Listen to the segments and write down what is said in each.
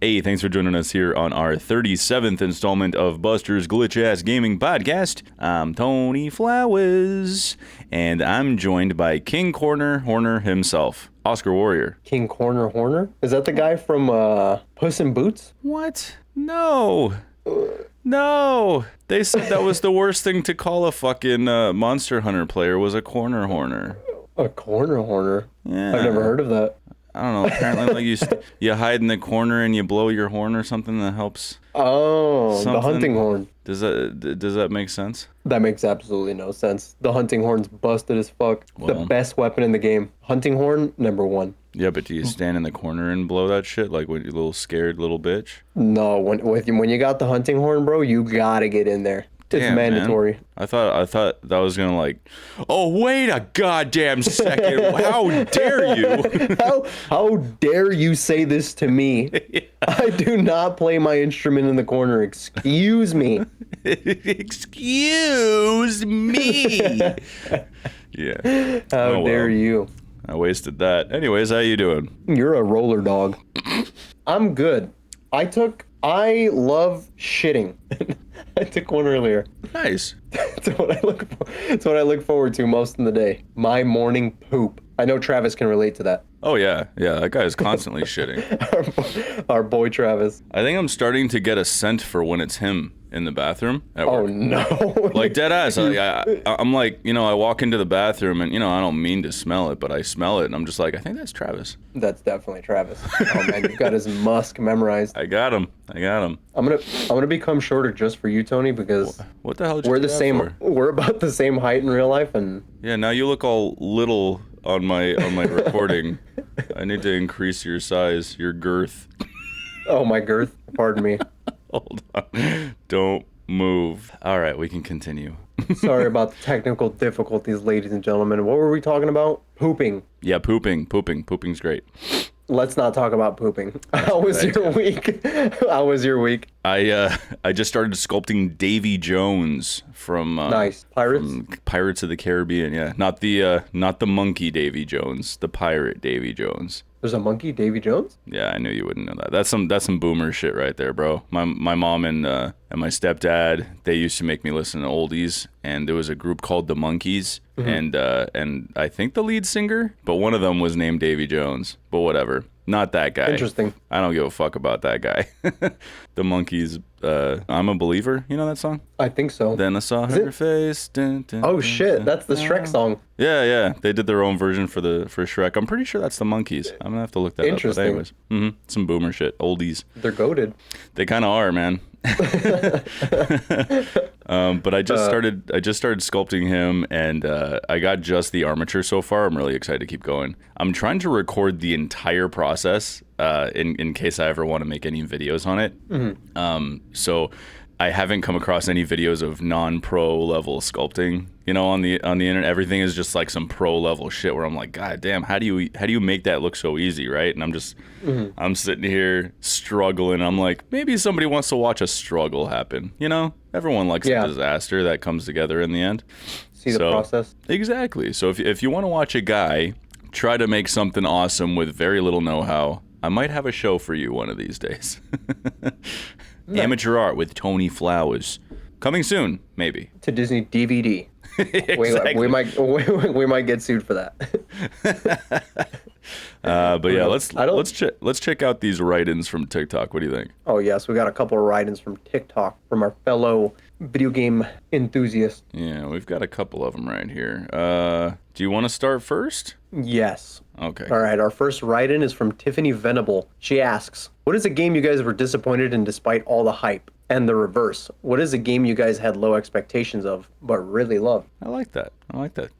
Hey, thanks for joining us here on our 37th installment of Buster's Glitch Ass Gaming Podcast. I'm Tony Flowers, and I'm joined by King Corner Horner himself, Oscar Warrior. King Corner Horner? Is that the guy from Puss in Boots? What? No. No. They said that was the worst thing to call a fucking Monster Hunter player was a corner horner. A corner horner? Yeah. I've never heard of that. I don't know. Apparently, like you hide in the corner and you blow your horn or something that helps. Oh, something. The hunting horn. Does that make sense? That makes absolutely no sense. The hunting horn's busted as fuck. Well, the best weapon in the game. Hunting horn, number one. Yeah, but do you stand in the corner and blow that shit like when you're a little scared little bitch? No, when you got the hunting horn, bro, you gotta get in there. It's mandatory. Man. I thought that was gonna like, oh wait a goddamn second! How dare you? how dare you say this to me? Yeah. I do not play my instrument in the corner. Excuse me. Excuse me. Yeah. How dare you? I wasted that. Anyways, how you doing? You're a roller dog. I'm good. I love shitting. I took one earlier. Nice. It's what I look forward to most in the day. My morning poop. I know Travis can relate to that. Oh yeah, that guy is constantly shitting. Our boy Travis. I think I'm starting to get a scent for when it's him in the bathroom at work. Oh no. Like dead ass. I'm like, I walk into the bathroom and I don't mean to smell it, but I smell it and I'm just like, I think that's Travis. That's definitely Travis. Oh man, you've got his musk memorized. I got him. I'm gonna become shorter just for you, Tony, because what the hell did you we're do the that same. for? We're about the same height in real life, and yeah, now you look all little on my recording. I need to increase your size, your girth. Oh, my girth. Pardon me. Hold on. Don't move. All right, we can continue. Sorry about the technical difficulties, ladies and gentlemen. What were we talking about? Pooping. Yeah, pooping. Pooping's great. Let's not talk about pooping. How was your week? How was your week? I just started sculpting Davy Jones from nice Pirates. From Pirates of the Caribbean. Yeah, not the Monkee Davy Jones, the pirate Davy Jones. There's a Monkee Davy Jones? Yeah, I knew you wouldn't know that. That's some boomer shit right there, bro. My mom and my stepdad, they used to make me listen to oldies, and there was a group called the Monkees, and I think the lead singer, but one of them was named Davy Jones. But whatever, not that guy. Interesting. I don't give a fuck about that guy. The Monkees. I'm a Believer. You know that song? I think so. Then I saw her face. Dun, dun, oh shit, that's the Shrek song. Yeah. They did their own version for Shrek. I'm pretty sure that's the Monkees. I'm gonna have to look that up. But anyways, some boomer shit, oldies. They're goated. They kind of are, man. But I just started sculpting him, and I got just the armature so far. I'm really excited to keep going. I'm trying to record the entire process in case I ever want to make any videos on it. So I haven't come across any videos of non-pro level sculpting. On the internet, everything is just like some pro level shit where I'm like, God damn, how do you make that look so easy, right? And I'm just I'm sitting here struggling. I'm like, maybe somebody wants to watch a struggle happen. Everyone likes a disaster that comes together in the end. See the process. Exactly. So if you want to watch a guy try to make something awesome with very little know-how, I might have a show for you one of these days. Amateur Art with Tony Flowers. Coming soon, maybe. To Disney DVD. Exactly. We might get sued for that. But yeah, let's check out these write-ins from TikTok. What do you think? Oh yes, we got a couple of write-ins from TikTok from our fellow video game enthusiasts. Yeah, we've got a couple of them right here. Do you want to start first? Yes. Okay. All right, our first write-in is from Tiffany Venable. She asks, what is a game you guys were disappointed in despite all the hype? And the reverse. What is a game you guys had low expectations of, but really loved? I like that.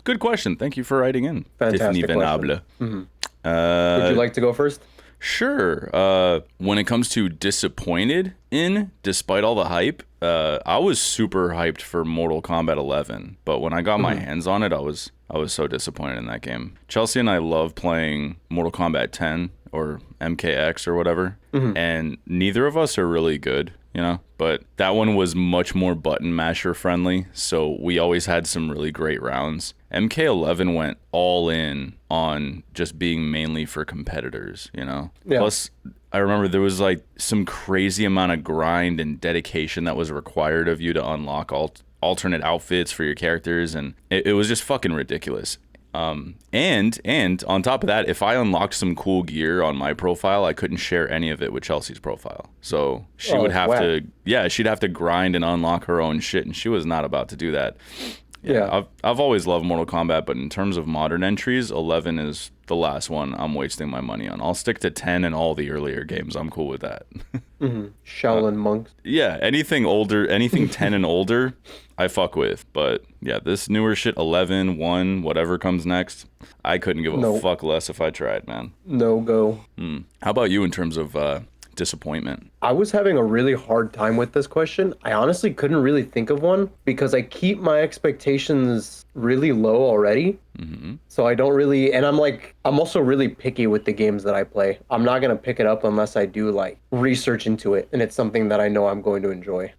Good question. Thank you for writing in. Fantastic Tiffany Venable. Would you like to go first? Sure. When it comes to disappointed in, despite all the hype, I was super hyped for Mortal Kombat 11, but when I got my hands on it, I was so disappointed in that game. Chelsea and I love playing Mortal Kombat 10 or MKX or whatever, and neither of us are really good. But that one was much more button masher friendly, so we always had some really great rounds. MK11 went all in on just being mainly for competitors, Yeah. Plus, I remember there was like some crazy amount of grind and dedication that was required of you to unlock alternate outfits for your characters, and it was just fucking ridiculous. And on top of that, if I unlocked some cool gear on my profile, I couldn't share any of it with Chelsea's profile. So she would have she'd have to grind and unlock her own shit, and she was not about to do that. Yeah. I've always loved Mortal Kombat, but in terms of modern entries, 11 is the last one I'm wasting my money on. I'll stick to 10 and all the earlier games. I'm cool with that. Shaolin monks. Yeah, anything older, anything 10 and older, I fuck with. But yeah, this newer shit, 11, 1, whatever comes next, I couldn't give a fuck less if I tried, man. No go. How about you in terms of disappointment? I was having a really hard time with this question. I honestly couldn't really think of one because I keep my expectations really low already. So I don't really, and I'm also really picky with the games that I play. I'm not going to pick it up unless I do like research into it and it's something that I know I'm going to enjoy.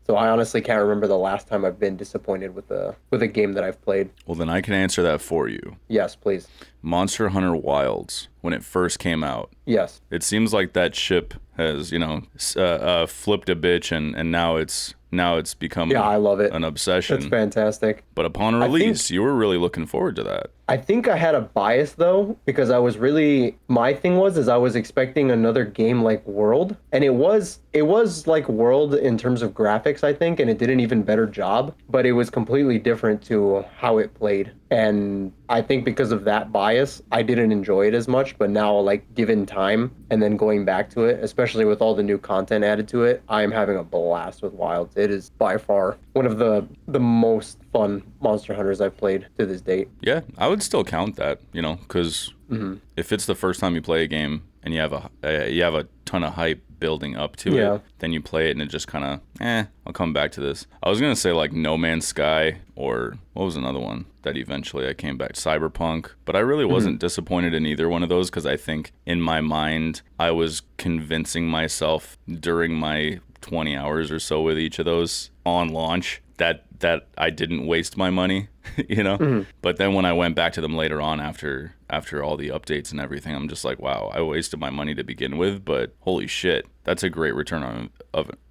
So I honestly can't remember the last time I've been disappointed with a game that I've played. Well, then I can answer that for you. Yes, please. Monster Hunter Wilds, when it first came out. Yes. It seems like that ship has, flipped a bitch, and now it's become I love it. An obsession. It's fantastic. But upon release, you were really looking forward to that. I think I had a bias though, because my thing was I was expecting another game like World, and it was like World in terms of graphics, I think, and it did an even better job, but it was completely different to how it played. And I think because of that bias, I didn't enjoy it as much, but now, like, given time and then going back to it, especially with all the new content added to it, I am having a blast with Wilds. It is by far one of the most fun Monster Hunters I've played to this date. Yeah, I would still count that, because if it's the first time you play a game and you have a ton of hype building up to it, then you play it and it just kind of, I'll come back to this. I was going to say like No Man's Sky, or what was another one that eventually I came back, Cyberpunk, but I really wasn't disappointed in either one of those, because I think in my mind I was convincing myself during my 20 hours or so with each of those on launch that I didn't waste my money, But then when I went back to them later on after all the updates and everything, I'm just like, wow, I wasted my money to begin with, but holy shit, that's a great return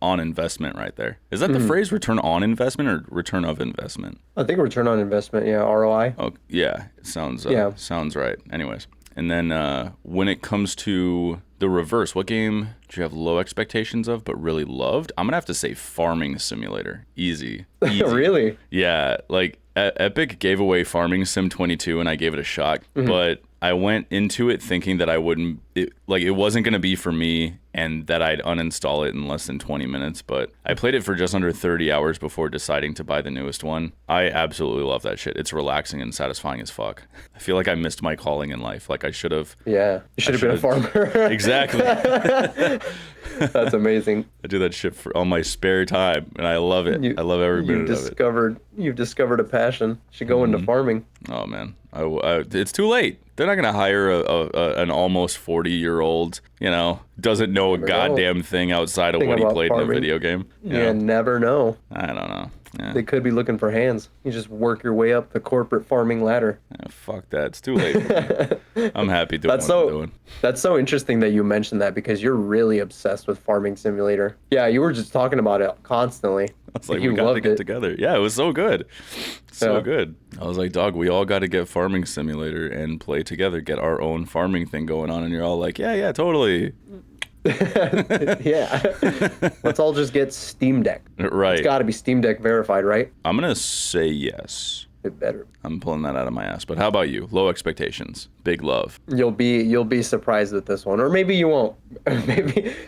on investment right there. Is that the phrase, return on investment, or return of investment? I think return on investment, ROI. Oh, yeah, it sounds right. Anyways, and then when it comes to the reverse, what game do you have low expectations of but really loved? I'm gonna have to say Farming Simulator. Easy. Really? Yeah, like Epic gave away Farming Sim 22 and I gave it a shot, but I went into it thinking that it wasn't going to be for me and that I'd uninstall it in less than 20 minutes, but I played it for just under 30 hours before deciding to buy the newest one. I absolutely love that shit. It's relaxing and satisfying as fuck. I feel like I missed my calling in life. Like I should have. Yeah, you should have been a farmer. Exactly. That's amazing. I do that shit on my spare time, and I love it. I love every minute of it. You've discovered a passion. You should go into farming. Oh, man. It's too late. They're not going to hire an almost 40-year-old, doesn't know a goddamn thing outside of what he played in a video game. You never know. I don't know. Yeah. They could be looking for hands. You just work your way up the corporate farming ladder. Fuck that. It's too late. I'm happy doing what I'm doing. That's so interesting that you mentioned that, because you're really obsessed with Farming Simulator. Yeah, you were just talking about it constantly. I was like, we got to get together. Yeah, it was so good. So good. I was like, dog, we all got to get Farming Simulator and play together, get our own farming thing going on. And you're all like, yeah, totally. Yeah. Let's all just get Steam Deck. Right. It's got to be Steam Deck verified, right? I'm going to say yes. It better. I'm pulling that out of my ass. But how about you? Low expectations. Big love. You'll be surprised with this one, or maybe you won't.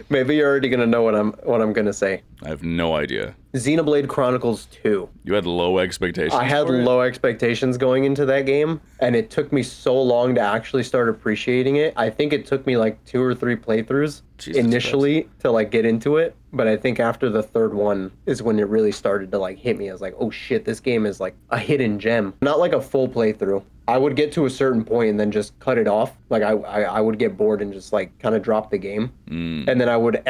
maybe you're already gonna know what I'm gonna say. I have no idea. Xenoblade Chronicles 2. You had low expectations. I had low expectations going into that game, and it took me so long to actually start appreciating it. I think it took me like 2 or 3 playthroughs initially to like get into it, but I think after the third one is when it really started to like hit me. I was like, oh shit, this game is like a hidden gem. Not like a full playthrough. I would get to a certain point and then just cut it off. Like I would get bored and just like kind of drop the game. And then I would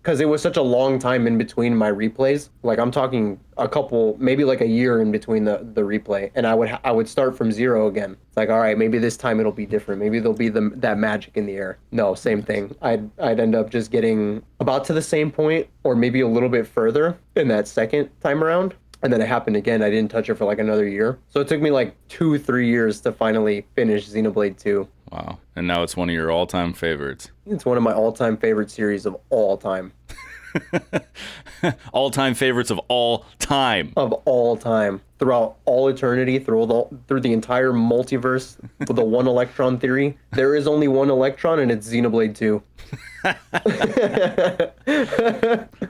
because it was such a long time in between my replays. Like I'm talking a couple, maybe like a year in between the replay, and I would start from zero again. It's like, all right, maybe this time it'll be different. Maybe there'll be that magic in the air. No, same thing. I'd end up just getting about to the same point, or maybe a little bit further in that second time around. And then it happened again. I didn't touch it for like another year. So it took me like 2-3 years to finally finish Xenoblade 2. Wow. And now it's one of your all-time favorites. It's one of my all-time favorite series of all time. All-time favorites of all time. Of all time. Throughout all eternity, through the entire multiverse, with the one electron theory. There is only one electron, and it's Xenoblade 2.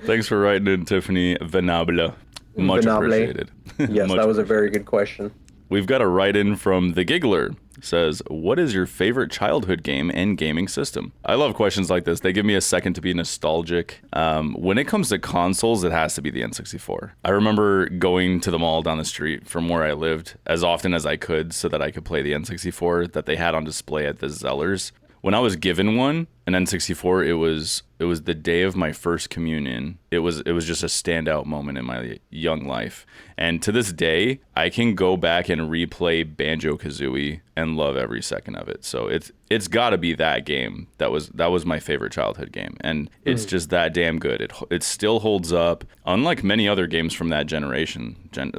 Thanks for writing in, Tiffany Venable. Much appreciated. Yes, that was a very good question. We've got a write-in from The Giggler. Says, what is your favorite childhood game and gaming system? I love questions like this. They give me a second to be nostalgic. When it comes to consoles, it has to be the N64. I remember going to the mall down the street from where I lived as often as I could so that I could play the N64 that they had on display at the Zellers. When I was given an N64, it was the day of my first communion. It was just a standout moment in my young life. And to this day, I can go back and replay Banjo-Kazooie and love every second of it. So it's got to be that game. That was my favorite childhood game, and it's just that damn good. It still holds up. Unlike many other games from that generation, N64,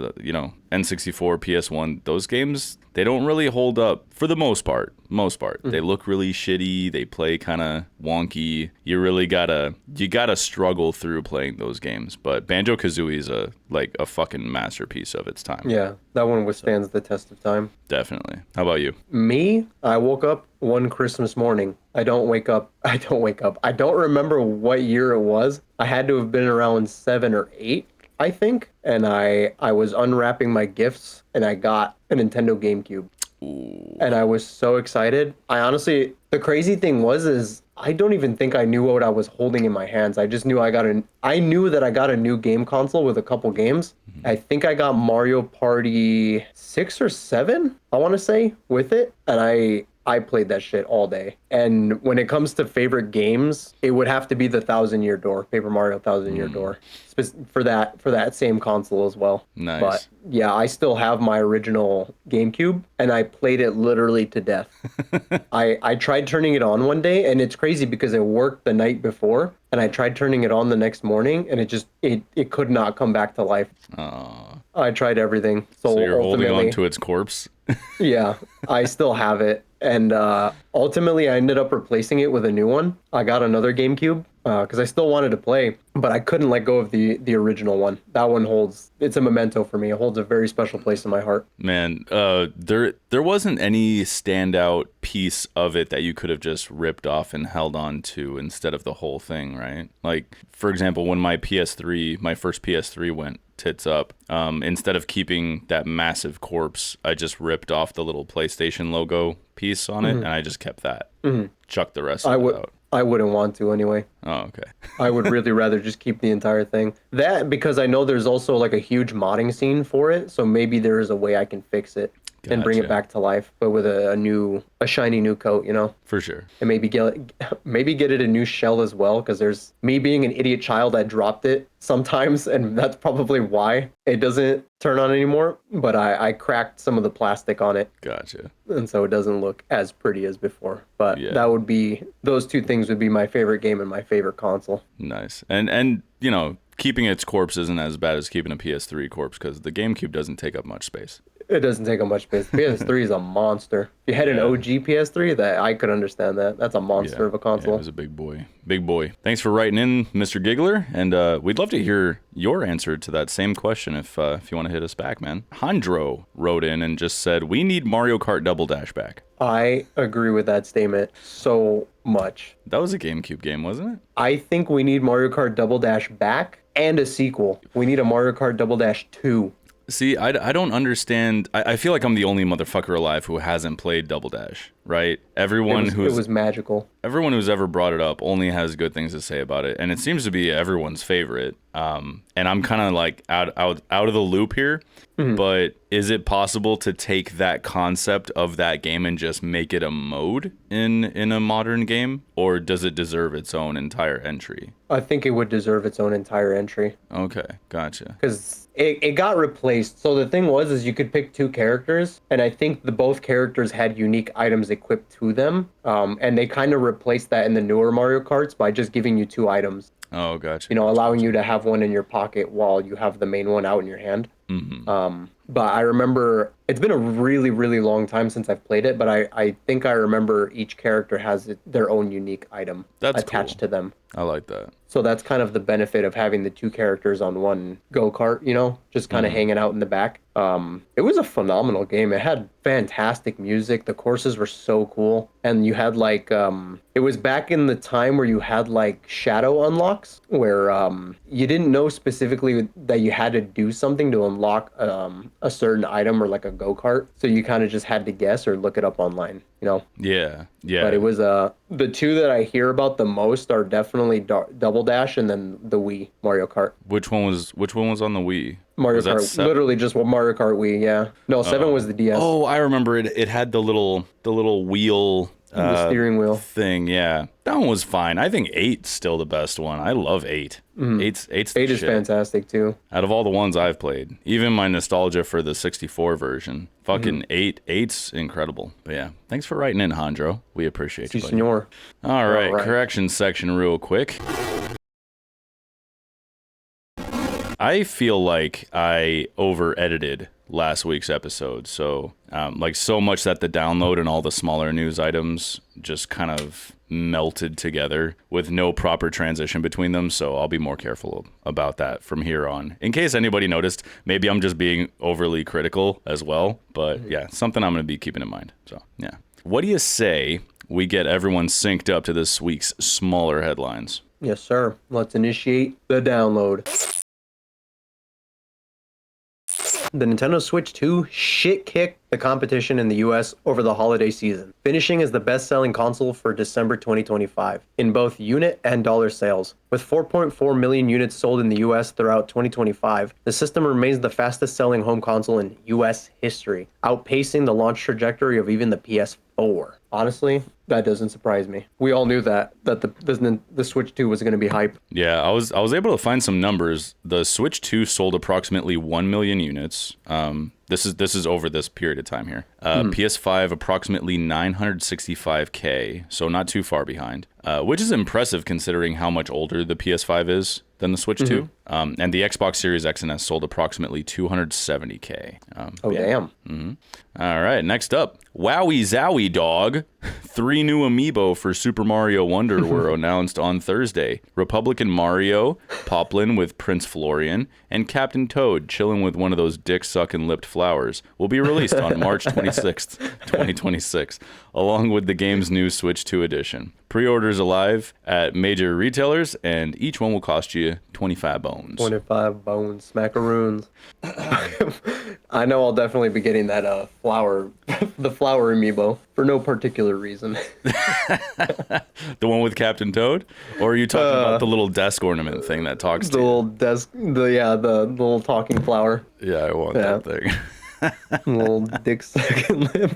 PS1, those games, they don't really hold up for the most part. They look really shitty. They play kind of wonky. You really gotta struggle through playing those games. But Banjo-Kazooie is a fucking masterpiece of its time. Yeah, that one withstands the test of time. Definitely. How about you? Me, I woke up one Christmas morning. I don't remember what year it was. I had to have been around 7 or 8, I think. And I was unwrapping my gifts, and I got a Nintendo GameCube. Ooh. And I was so excited. The crazy thing is I don't even think I knew what I was holding in my hands. I just knew I knew that I got a new game console with a couple games. Mm-hmm. I think I got Mario Party 6 or 7, I want to say, with it. And I played that shit all day. And when it comes to favorite games, it would have to be the Thousand Year Door, Paper Mario Thousand Year Door, for that same console as well. Nice. But yeah, I still have my original GameCube, and I played it literally to death. I tried turning it on one day, and it's crazy because it worked the night before, and I tried turning it on the next morning, and it could not come back to life. Aww. I tried everything. So you're holding on to its corpse? Yeah, I still have it. And ultimately, I ended up replacing it with a new one. I got another GameCube because I still wanted to play, but I couldn't let go of the original one. That one it's a memento for me. It holds a very special place in my heart. Man, there wasn't any standout piece of it that you could have just ripped off and held on to instead of the whole thing, right? Like, for example, when my first PS3 went tits up, instead of keeping that massive corpse, I just ripped off the little PlayStation logo piece on it, and I just kept that. Chucked the rest of it out. I wouldn't want to anyway. Oh, okay. I would really rather just keep the entire thing. That, because I know there's also like a huge modding scene for it, so maybe there is a way I can fix it. Gotcha. And bring it back to life, but with a shiny new coat, For sure. And maybe get it a new shell as well, because there's me being an idiot child, I dropped it sometimes, and that's probably why it doesn't turn on anymore. But I cracked some of the plastic on it. Gotcha. And so it doesn't look as pretty as before. But yeah. Those two things would be my favorite game and my favorite console. Nice. And keeping its corpse isn't as bad as keeping a PS3 corpse, because the GameCube doesn't take up much space. It doesn't take up much space. PS3 is a monster. If you had an OG PS3, that I could understand that. That's a monster of a console. Yeah, it was a big boy. Big boy. Thanks for writing in, Mr. Giggler, and we'd love to hear your answer to that same question if you want to hit us back, man. Handro wrote in and just said, we need Mario Kart Double Dash back. I agree with that statement so much. That was a GameCube game, wasn't it? I think we need Mario Kart Double Dash back and a sequel. We need a Mario Kart Double Dash 2. See, I don't understand. I feel like I'm the only motherfucker alive who hasn't played Double Dash, right? It was magical. everyone who's ever brought it up only has good things to say about it, and it seems to be everyone's favorite. And I'm kind of like out of the loop here. But is it possible to take that concept of that game and just make it a mode in a modern game, or does it deserve its own entire entry? I think it would deserve its own entire entry. Okay, gotcha. Because it got replaced. So the thing was, is you could pick two characters, and I think both characters had unique items equipped to them. And they kind of replaced that in the newer Mario Karts by just giving you two items. Oh, gotcha. You know, allowing you to have one in your pocket while you have the main one out in your hand. But I remember it's been a really, really long time since I've played it, but I think I remember each character has their own unique item attached to them. I like that. So that's kind of the benefit of having the two characters on one go-kart, you know, just kind of hanging out in the back. It was a phenomenal game. It had fantastic music. The courses were so cool. And you had like, it was back in the time where you had like shadow unlocks where you didn't know specifically that you had to do something to unlock a certain item or like a go-kart. So you kind of just had to guess or look it up online, you know? Yeah. But it was the two that I hear about the most are definitely Double Dash and then the Wii Mario Kart. Which one was on the Wii? Mario Kart, literally just Mario Kart Wii, yeah. No, 7 was the DS. Oh, I remember it. It had the little wheel, the steering wheel thing. Yeah, that one was fine. I think 8's still the best one. I love 8. 8's the 8 is shit. fantastic too. Out of all the ones I've played, even my nostalgia for the 64 version, fucking 8's incredible. But yeah, thanks for writing in, Hondro. We appreciate you. Si, senor. All right, correction section real quick. I feel like I over-edited last week's episode, so like so much that the download and all the smaller news items just kind of melted together with no proper transition between them, so I'll be more careful about that from here on. In case anybody noticed, maybe I'm just being overly critical as well, but yeah, something I'm going to be keeping in mind. So yeah. What do you say we get everyone synced up to this week's smaller headlines? Yes, sir. Let's initiate the download. The Nintendo Switch 2 shit-kicked the competition in the US over the holiday season, finishing as the best-selling console for December 2025 in both unit and dollar sales. With 4.4 million units sold in the US throughout 2025, the system remains the fastest-selling home console in US history, outpacing the launch trajectory of even the PS4. Honestly, that doesn't surprise me. We all knew that the Switch 2 was going to be hype. Yeah, I was able to find some numbers. The Switch 2 sold approximately 1 million units. This is over this period of time here. PS5 approximately 965K, so not too far behind, which is impressive considering how much older the PS5 is than the Switch 2. And the Xbox Series X and S sold approximately 270K. Damn. All right, next up, Wowie Zowie Dog. 3 new Amiibo for Super Mario Wonder were announced on Thursday. Republican Mario, Poplin with Prince Florian, and Captain Toad chilling with one of those dick-sucking lipped flowers will be released on March 26th, 2026, along with the game's new Switch 2 edition. Pre-orders alive at major retailers, and each one will cost you 25 bones. 25 bones, smackaroons. I know I'll definitely be getting that the flower amiibo for no particular reason. The one with Captain Toad? Or are you talking about the little desk ornament thing that talks to the you? little desk, the little talking flower. Yeah, I want that thing. Little dick sucking lip.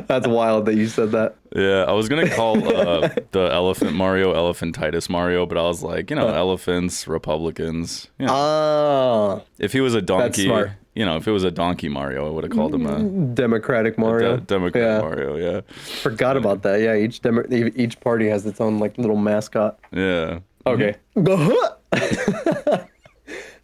That's wild that you said that. Yeah, I was gonna call the elephant Mario Elephantitis Mario, but I was like, elephants, Republicans. If he was a donkey, if it was a donkey Mario, I would have called him a Democratic Mario. Democrat Mario, yeah. Forgot about that. Yeah, each party has its own like little mascot. Yeah. Okay. Guh-Huh!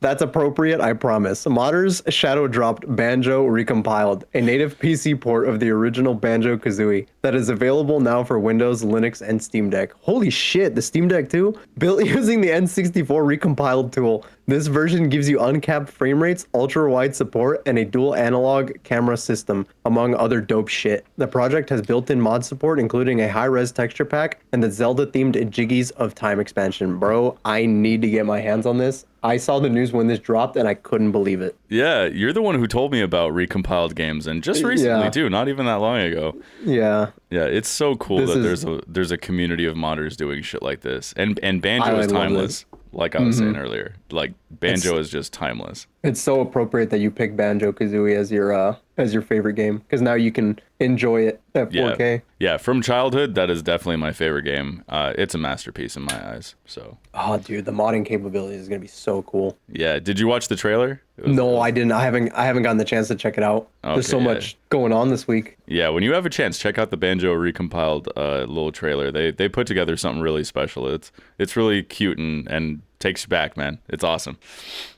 That's appropriate, I promise. Modders shadow dropped Banjo Recompiled, a native PC port of the original Banjo-Kazooie that is available now for Windows, Linux, and Steam Deck. Holy shit, the Steam Deck too? Built using the N64 Recompiled tool, This version gives you uncapped frame rates, ultra-wide support, and a dual analog camera system, among other dope shit. The project has built-in mod support, including a high-res texture pack and the Zelda-themed Jiggies of Time expansion. Bro, I need to get my hands on this. I saw the news when this dropped, and I couldn't believe it. Yeah, you're the one who told me about recompiled games, and just recently too, not even that long ago. Yeah. Yeah, it's so cool there's a community of modders doing shit like this, and Banjo I is love timeless. Like I was saying earlier, like Banjo is just timeless. It's so appropriate that you pick Banjo-Kazooie as your favorite game, because now you can enjoy it at 4K. Yeah, from childhood, that is definitely my favorite game. It's a masterpiece in my eyes. So. Oh, dude, the modding capability is gonna be so cool. Yeah, did you watch the trailer? No, I didn't. I haven't gotten the chance to check it out. There's so much going on this week. Yeah, when you have a chance, check out the Banjo recompiled little trailer. They put together something really special. It's really cute and takes you back, man. It's awesome.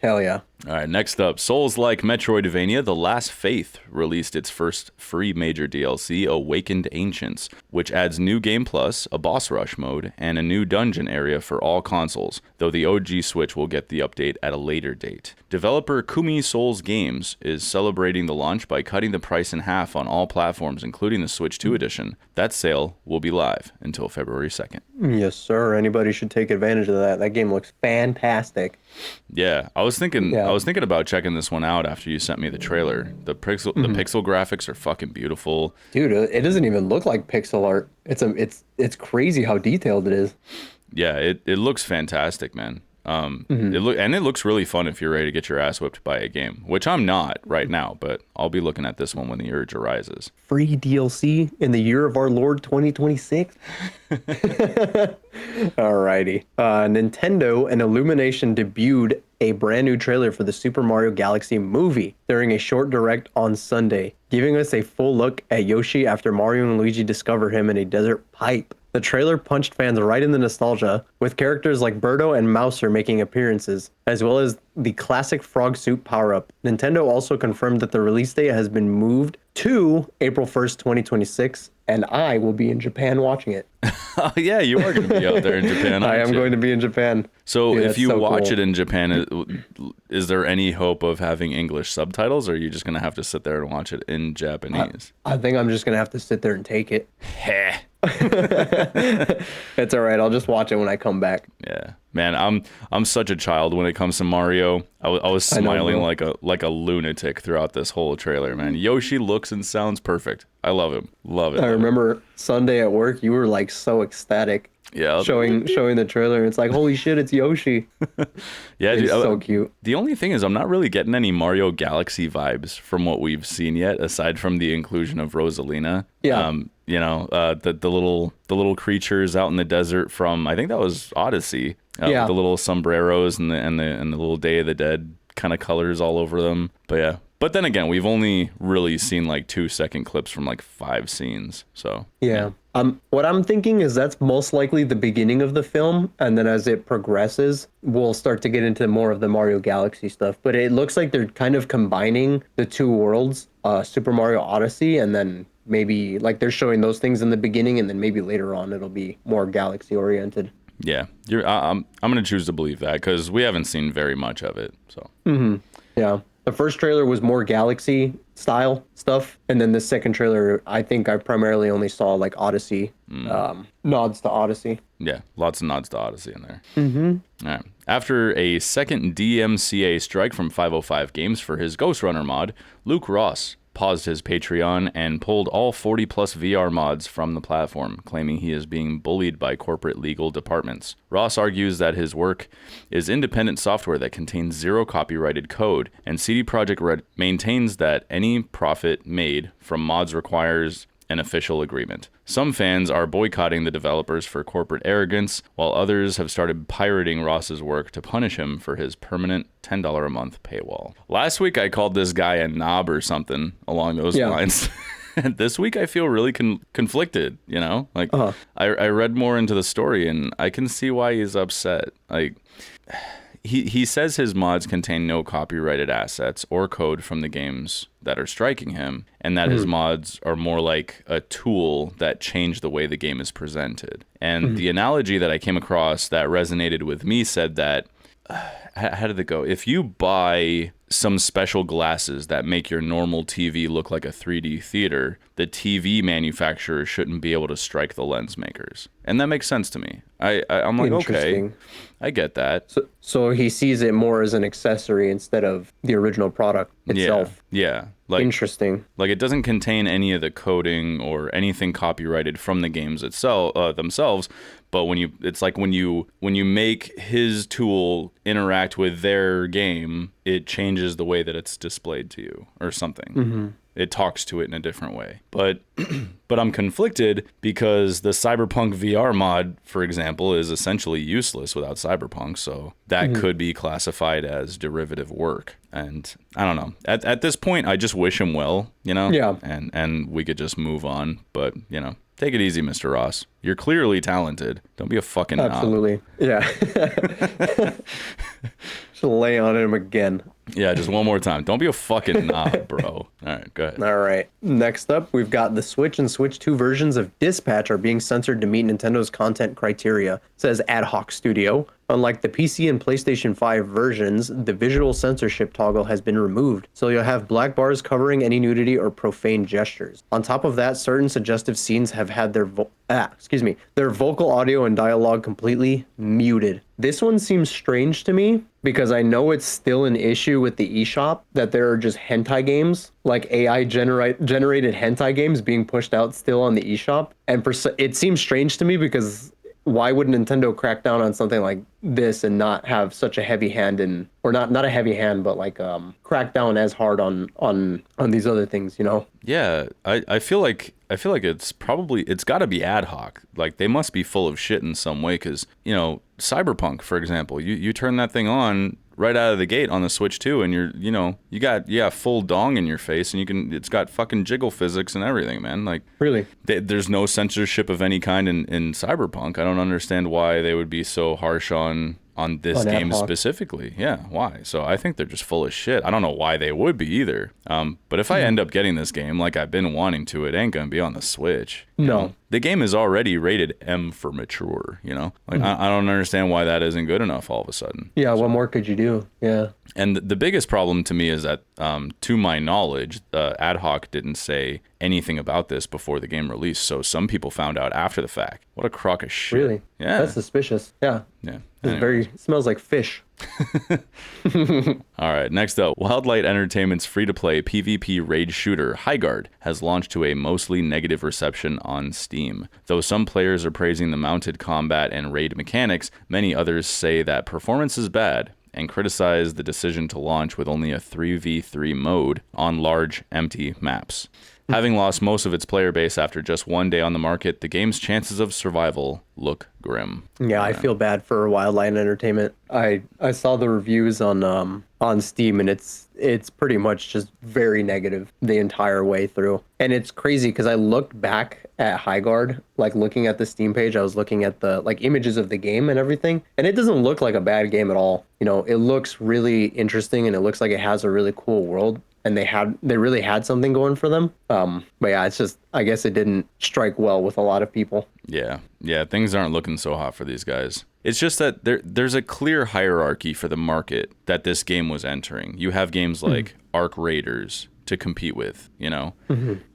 Hell yeah. All right, next up, Souls-like Metroidvania The Last Faith released its first free major DLC, Awakened Ancients, which adds new Game Plus, a boss rush mode, and a new dungeon area for all consoles, though the OG Switch will get the update at a later date. Developer Kumi Souls Games is celebrating the launch by cutting the price in half on all platforms, including the Switch 2 edition. That sale will be live until February 2nd. Yes, sir. Anybody should take advantage of that. That game looks fantastic. Yeah, I was thinking about checking this one out after you sent me the trailer. The pixel graphics are fucking beautiful. Dude, it doesn't even look like pixel art. It's crazy how detailed it is. Yeah, it looks fantastic, man. It looks really fun if you're ready to get your ass whipped by a game, which I'm not right now, but I'll be looking at this one when the urge arises. Free DLC in the year of our Lord 2026. Alrighty. Nintendo and Illumination debuted a brand new trailer for the Super Mario Galaxy movie during a short direct on Sunday, giving us a full look at Yoshi after Mario and Luigi discover him in a desert pipe. The trailer punched fans right in the nostalgia, with characters like Birdo and Mouser making appearances, as well as the classic frog suit power-up. Nintendo also confirmed that the release date has been moved to April 1st, 2026, and I will be in Japan watching it. Oh, yeah, you are going to be out there in Japan. I am going to be in Japan. So dude, if you watch it in Japan, is there any hope of having English subtitles, or are you just going to have to sit there and watch it in Japanese? I think I'm just going to have to sit there and take it. Heh. It's all right. I'll just watch it when I come back. Yeah, man, I'm such a child when it comes to Mario. I was smiling like a lunatic throughout this whole trailer, man. Yoshi looks and sounds perfect. I love him. Love it. I remember Sunday at work, you were like so ecstatic. Yeah, showing the trailer. It's like, holy shit, it's Yoshi. Yeah, dude, so cute. The only thing is, I'm not really getting any Mario Galaxy vibes from what we've seen yet, aside from the inclusion of Rosalina. Yeah. The little creatures out in the desert from, I think that was Odyssey. Yeah. With the little sombreros and the little Day of the Dead kind of colors all over them. But yeah. But then again, we've only really seen like 2-second clips from like 5 scenes. So yeah. What I'm thinking is that's most likely the beginning of the film, and then as it progresses, we'll start to get into more of the Mario Galaxy stuff. But it looks like they're kind of combining the two worlds, Super Mario Odyssey, and then maybe like they're showing those things in the beginning, and then maybe later on it'll be more Galaxy oriented. Yeah, I'm gonna choose to believe that because we haven't seen very much of it. So yeah. The first trailer was more Galaxy style stuff, and then the second trailer, I think I primarily only saw like Odyssey, nods to Odyssey. Yeah, lots of nods to Odyssey in there. All right. After a second DMCA strike from 505 Games for his Ghost Runner mod, Luke Ross paused his Patreon and pulled all 40-plus VR mods from the platform, claiming he is being bullied by corporate legal departments. Ross argues that his work is independent software that contains zero copyrighted code, and CD Projekt Red maintains that any profit made from mods requires an official agreement. Some fans are boycotting the developers for corporate arrogance, while others have started pirating Ross's work to punish him for his permanent $10 a month paywall. Last week I called this guy a knob or something along those lines. And this week I feel really conflicted, you know? Like I read more into the story and I can see why he's upset. Like he says his mods contain no copyrighted assets or code from the games that are striking him, and that his mods are more like a tool that change the way the game is presented. And the analogy that I came across that resonated with me said that how did it go? If you buy some special glasses that make your normal TV look like a 3D theater, the TV manufacturer shouldn't be able to strike the lens makers. And that makes sense to me. I'm like, okay, I get that. So he sees it more as an accessory instead of the original product itself. Yeah. Like, interesting. Like, it doesn't contain any of the coding or anything copyrighted from the games itself themselves. But it's like when you make his tool interact with their game, it changes the way that it's displayed to you or something. Mm-hmm. It talks to it in a different way. But I'm conflicted because the Cyberpunk VR mod, for example, is essentially useless without Cyberpunk. So that could be classified as derivative work. And I don't know. At this point, I just wish him well, you know? Yeah. And we could just move on. But, you know, take it easy, Mr. Ross. You're clearly talented. Don't be a fucking Absolutely. knob. Yeah. Just lay on him again. Yeah, just one more time. Don't be a fucking knob, bro. All right, go ahead. All right. Next up, we've got the Switch and Switch 2 versions of Dispatch are being censored to meet Nintendo's content criteria, says Ad Hoc Studio. Unlike the PC and PlayStation 5 versions, the visual censorship toggle has been removed, so you'll have black bars covering any nudity or profane gestures. On top of that, certain suggestive scenes have had their vocal audio and dialogue completely muted. This one seems strange to me because I know it's still an issue with the eShop that there are just hentai games, like AI generated hentai games being pushed out still on the eShop. And it seems strange to me because why would Nintendo crack down on something like this and not have such a heavy hand or not a heavy hand, but like crack down as hard on these other things, you know? Yeah, I feel like it's got to be Ad Hoc. Like, they must be full of shit in some way because, you know, Cyberpunk, for example, you turn that thing on right out of the gate on the Switch 2 and you got full dong in your face and it's got fucking jiggle physics and everything, man. Like, really? There's no censorship of any kind in Cyberpunk. I don't understand why they would be so harsh on this game specifically. Yeah, why? So I think they're just full of shit. I don't know why they would be either. But if I end up getting this game like I've been wanting to, it ain't gonna be on the Switch. No. Know? The game is already rated M for mature, you know? Like, I don't understand why that isn't good enough all of a sudden. Yeah, what more could you do? Yeah. And the biggest problem to me is that, to my knowledge, Ad Hoc didn't say anything about this before the game released, so some people found out after the fact. What a crock of shit. Really? Yeah. That's suspicious. Yeah. Yeah. It smells like fish. All right, next up, Wildlight Entertainment's free-to-play PvP raid shooter, Highguard, has launched to a mostly negative reception on Steam. Though some players are praising the mounted combat and raid mechanics, many others say that performance is bad and criticize the decision to launch with only a 3v3 mode on large, empty maps. Having lost most of its player base after just one day on the market, the game's chances of survival look grim. Yeah, I feel bad for Wildlight Entertainment. I saw the reviews on Steam, and it's pretty much just very negative the entire way through. And it's crazy because I looked back at Highguard, like looking at the Steam page, I was looking at the like images of the game and everything, and it doesn't look like a bad game at all. You know, it looks really interesting and it looks like it has a really cool world. And they really had something going for them. But yeah, it's just, I guess it didn't strike well with a lot of people. Yeah, things aren't looking so hot for these guys. It's just that there's a clear hierarchy for the market that this game was entering. You have games like Arc Raiders to compete with, you know,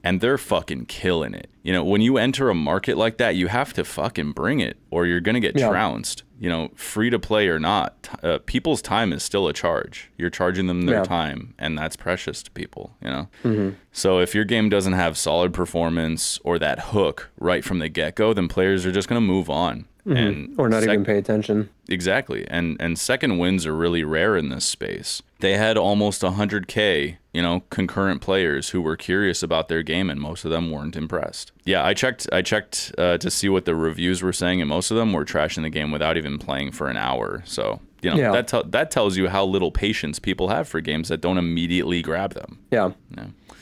and they're fucking killing it. You know, when you enter a market like that, you have to fucking bring it or you're going to get trounced. You know, free to play or not, people's time is still a charge. You're charging them their time, and that's precious to people, you know? So if your game doesn't have solid performance or that hook right from the get-go, then players are just going to move on. And or not even pay attention. Exactly. And second wins are really rare in this space. They had almost 100K, you know, concurrent players who were curious about their game, and most of them weren't impressed. Yeah, I checked to see what the reviews were saying, and most of them were trashing the game without even playing for an hour. So, you know, that tells you how little patience people have for games that don't immediately grab them. Yeah.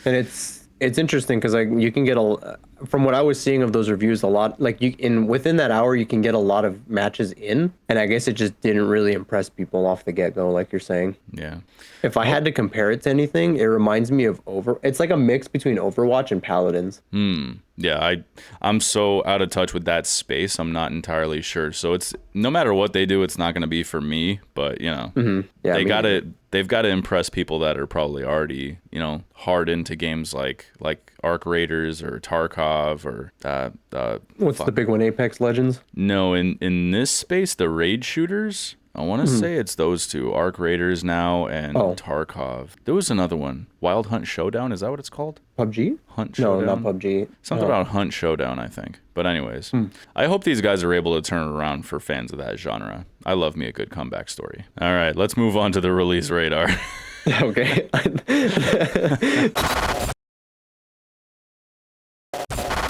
And it's interesting because you can get from what I was seeing of those reviews, a lot like within that hour you can get a lot of matches in, and I guess it just didn't really impress people off the get go, like you're saying. Yeah. If I had to compare it to anything, it reminds me of It's like a mix between Overwatch and Paladins. Yeah, I'm so out of touch with that space. I'm not entirely sure. So it's no matter what they do, it's not going to be for me. But yeah, they've got to impress people that are probably already hard into games like Arc Raiders or Tarkov or what's the big one? Apex Legends? No, in this space, the raid shooters. I want to say it's those two, Arc Raiders now and Tarkov. There was another one, Wild Hunt Showdown. Is that what it's called? PUBG? Hunt Showdown? No, not PUBG. Something about Hunt Showdown, I think. But anyways, I hope these guys are able to turn it around for fans of that genre. I love me a good comeback story. All right, let's move on to the release radar. Okay.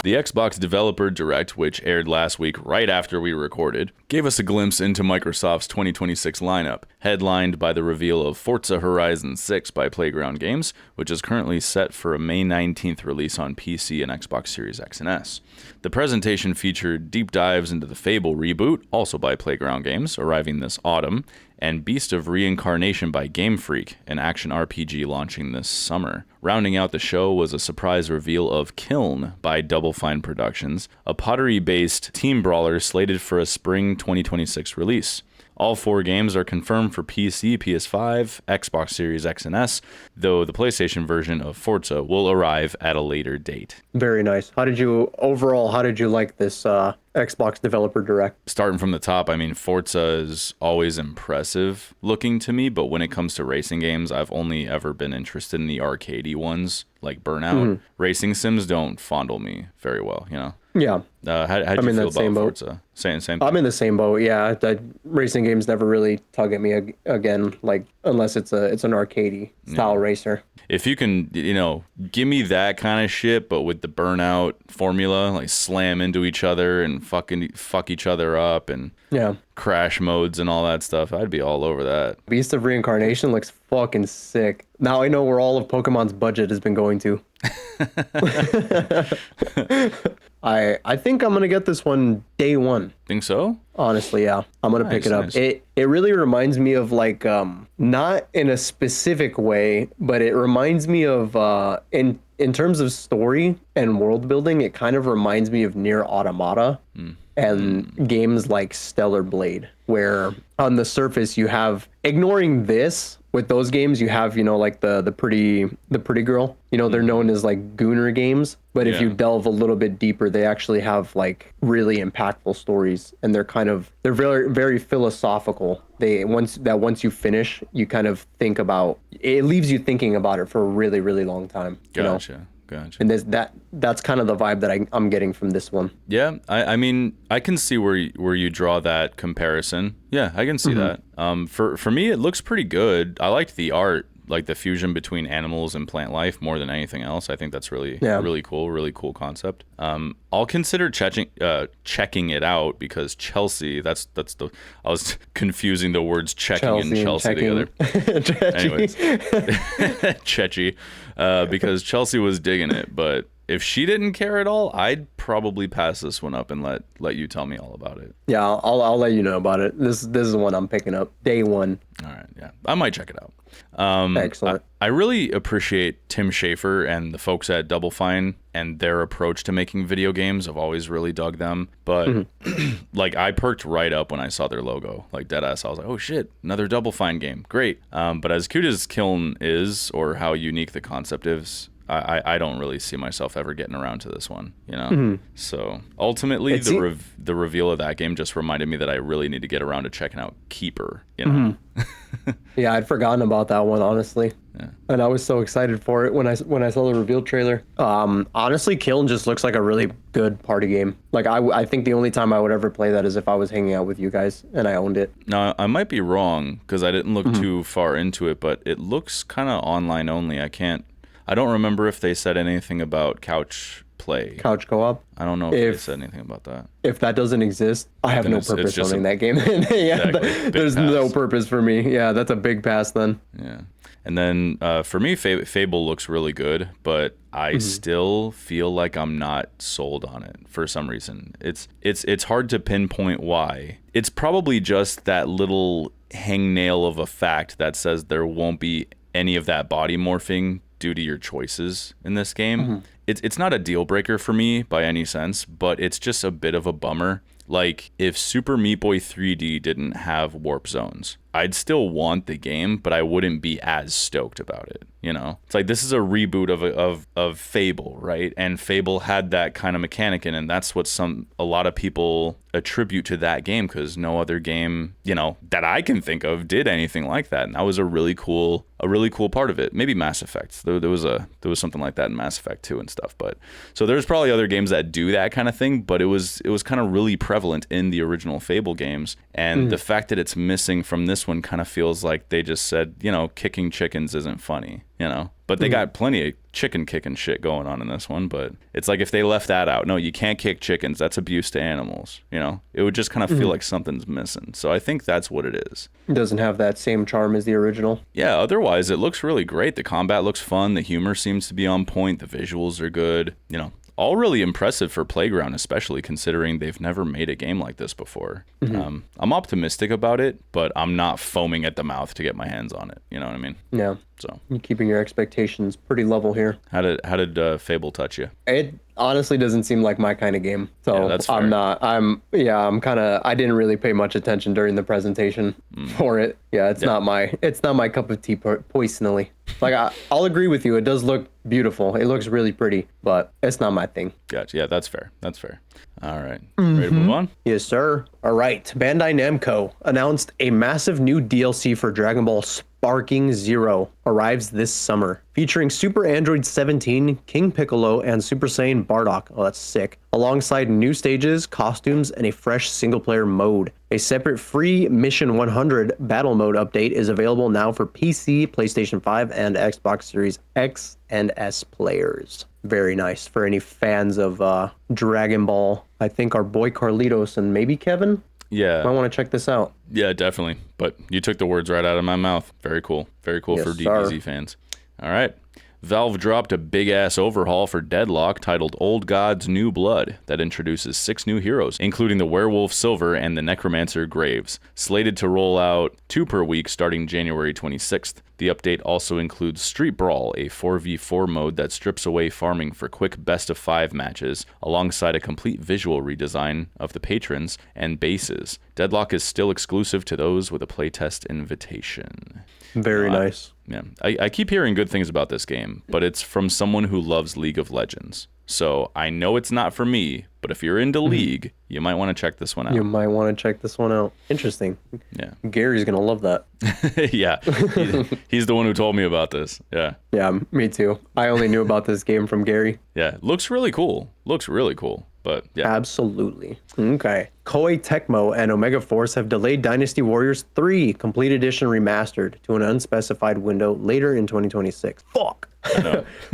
The Xbox Developer Direct, which aired last week right after we recorded, gave us a glimpse into Microsoft's 2026 lineup, headlined by the reveal of Forza Horizon 6 by Playground Games, which is currently set for a May 19th release on PC and Xbox Series X and S. The presentation featured deep dives into the Fable reboot, also by Playground Games, arriving this autumn, and Beast of Reincarnation by Game Freak, an action RPG launching this summer. Rounding out the show was a surprise reveal of Kiln by Double Fine Productions, a pottery-based team brawler slated for a spring 2026 release. All 4 games are confirmed for PC, PS5, Xbox Series X and S, though the PlayStation version of Forza will arrive at a later date. Very nice. How did you like this Xbox Developer Direct? Starting from the top, I mean, Forza is always impressive looking to me, but when it comes to racing games, I've only ever been interested in the arcadey ones, like Burnout. Racing sims don't fondle me very well, Yeah. How'd you feel about Forza? Same thing? I'm in the same boat, yeah. Racing games never really tug at me again, like, unless it's an arcadey style racer. If you can, give me that kind of shit, but with the Burnout formula, like slam into each other and fuck each other up and crash modes and all that stuff, I'd be all over that. Beast of Reincarnation looks fucking sick. Now I know where all of Pokemon's budget has been going to. I think I'm gonna get this one day one. Think so? Honestly, yeah. I'm gonna pick it up. It really reminds me of like not in a specific way, but it reminds me of in terms of story and world building, it kind of reminds me of Nier Automata and games like Stellar Blade, where on the surface you have, ignoring this, with those games you have, like the pretty girl, they're known as like Gooner games, but if you delve a little bit deeper, they actually have like really impactful stories, and they're very, very philosophical. Once you finish, you kind of think about it, leaves you thinking about it for a really, really long time. Gotcha. And that's kind of the vibe that I'm getting from this one. Yeah, I mean, I can see where you draw that comparison. Yeah, I can see that. For me, it looks pretty good. I liked the art, like the fusion between animals and plant life more than anything else. I think that's really cool concept. I'll consider checking it out because Chelsea. I was confusing the words checking and Chelsea together. Anyways, Chechi, because Chelsea was digging it, but if she didn't care at all, I'd probably pass this one up and let you tell me all about it. Yeah, I'll let you know about it. This is the one I'm picking up day one. All right, yeah, I might check it out. Excellent. I really appreciate Tim Schafer and the folks at Double Fine and their approach to making video games. I've always really dug them, but like I perked right up when I saw their logo, like deadass. I was like, oh shit, another Double Fine game, great. But as cute as Kiln is, or how unique the concept is, I don't really see myself ever getting around to this one, So ultimately, the reveal of that game just reminded me that I really need to get around to checking out Keeper, Yeah, I'd forgotten about that one, honestly. Yeah. And I was so excited for it when I saw the reveal trailer. Honestly, Kiln just looks like a really good party game. Like I think the only time I would ever play that is if I was hanging out with you guys and I owned it. Now, I might be wrong because I didn't look too far into it, but it looks kind of online only. I don't remember if they said anything about couch co-op. I don't know if they said anything about that. If that doesn't exist, I have no purpose owning that game. Exactly, there's no purpose for me. Yeah, that's a big pass then. Yeah. And then for me, Fable looks really good, but I still feel like I'm not sold on it for some reason. It's hard to pinpoint why. It's probably just that little hangnail of a fact that says there won't be any of that body morphing due to your choices in this game. It's not a deal breaker for me by any sense, but it's just a bit of a bummer. Like, if Super Meat Boy 3D didn't have warp zones, I'd still want the game, but I wouldn't be as stoked about it, you know? It's like, this is a reboot of Fable, right? And Fable had that kind of mechanic in it, and that's what a lot of people attribute to that game, because no other game, you know, that I can think of did anything like that. And that was a really cool part of it. Maybe Mass Effect. There was something like that in Mass Effect 2 and stuff. But so there's probably other games that do that kind of thing, but it was kind of really prevalent in the original Fable games. And the fact that it's missing from this one kind of feels like they just said, you know, kicking chickens isn't funny, you know? But they got plenty of chicken kicking shit going on in this one. But it's like, if they left that out, no, you can't kick chickens. That's abuse to animals, you know? It would just kind of feel like something's missing. So I think that's what it is. It doesn't have that same charm as the original. Yeah, otherwise it looks really great. The combat looks fun. The humor seems to be on point. The visuals are good. You know, all really impressive for Playground, especially considering they've never made a game like this before. I'm optimistic about it, but I'm not foaming at the mouth to get my hands on it. You know what I mean? Yeah. So You're keeping your expectations pretty level here. how did Fable touch you? It honestly doesn't seem like my kind of game. So Yeah, that's fair. I'm kind of, I didn't really pay much attention during the presentation for it. Yeah, it's not my cup of tea personally. Like, I'll agree with you. It does look beautiful. It looks really pretty, but it's not my thing. Gotcha. Yeah, that's fair. All right. Ready to move on? Yes, sir. All right. Bandai Namco announced a massive new DLC for Dragon Ball Sparking Zero arrives this summer, featuring Super Android 17, King Piccolo, and Super Saiyan Bardock. Oh, that's sick. Alongside new stages, costumes, and a fresh single-player mode. A separate free Mission 100 battle mode update is available now for PC, PlayStation 5, and Xbox Series X and S players. Very nice for any fans of Dragon Ball. I think our boy Carlitos and maybe Kevin Yeah. might want to check this out. Yeah, definitely. But you took the words right out of my mouth. Very cool. Very cool Yes, for sir. DBZ fans. All right. Valve dropped a big-ass overhaul for Deadlock titled Old Gods New Blood that introduces 6 new heroes, including the Werewolf Silver and the Necromancer Graves, slated to roll out 2 per week starting January 26th. The update also includes Street Brawl, a 4v4 mode that strips away farming for quick best-of-5 matches, alongside a complete visual redesign of the patrons and bases. Deadlock is still exclusive to those with a playtest invitation. Very nice. Yeah, I keep hearing good things about this game, but it's from someone who loves League of Legends. So I know it's not for me, but if you're into League, you might want to check this one out. You might want to check this one out. Interesting. Yeah. Gary's going to love that. Yeah. He's the one who told me about this. Yeah. Yeah, me too. I only knew about this game from Gary. Yeah. Looks really cool. But yeah. Absolutely. Okay. Koei Tecmo and Omega Force have delayed Dynasty Warriors 3 Complete Edition Remastered to an unspecified window later in 2026. Fuck.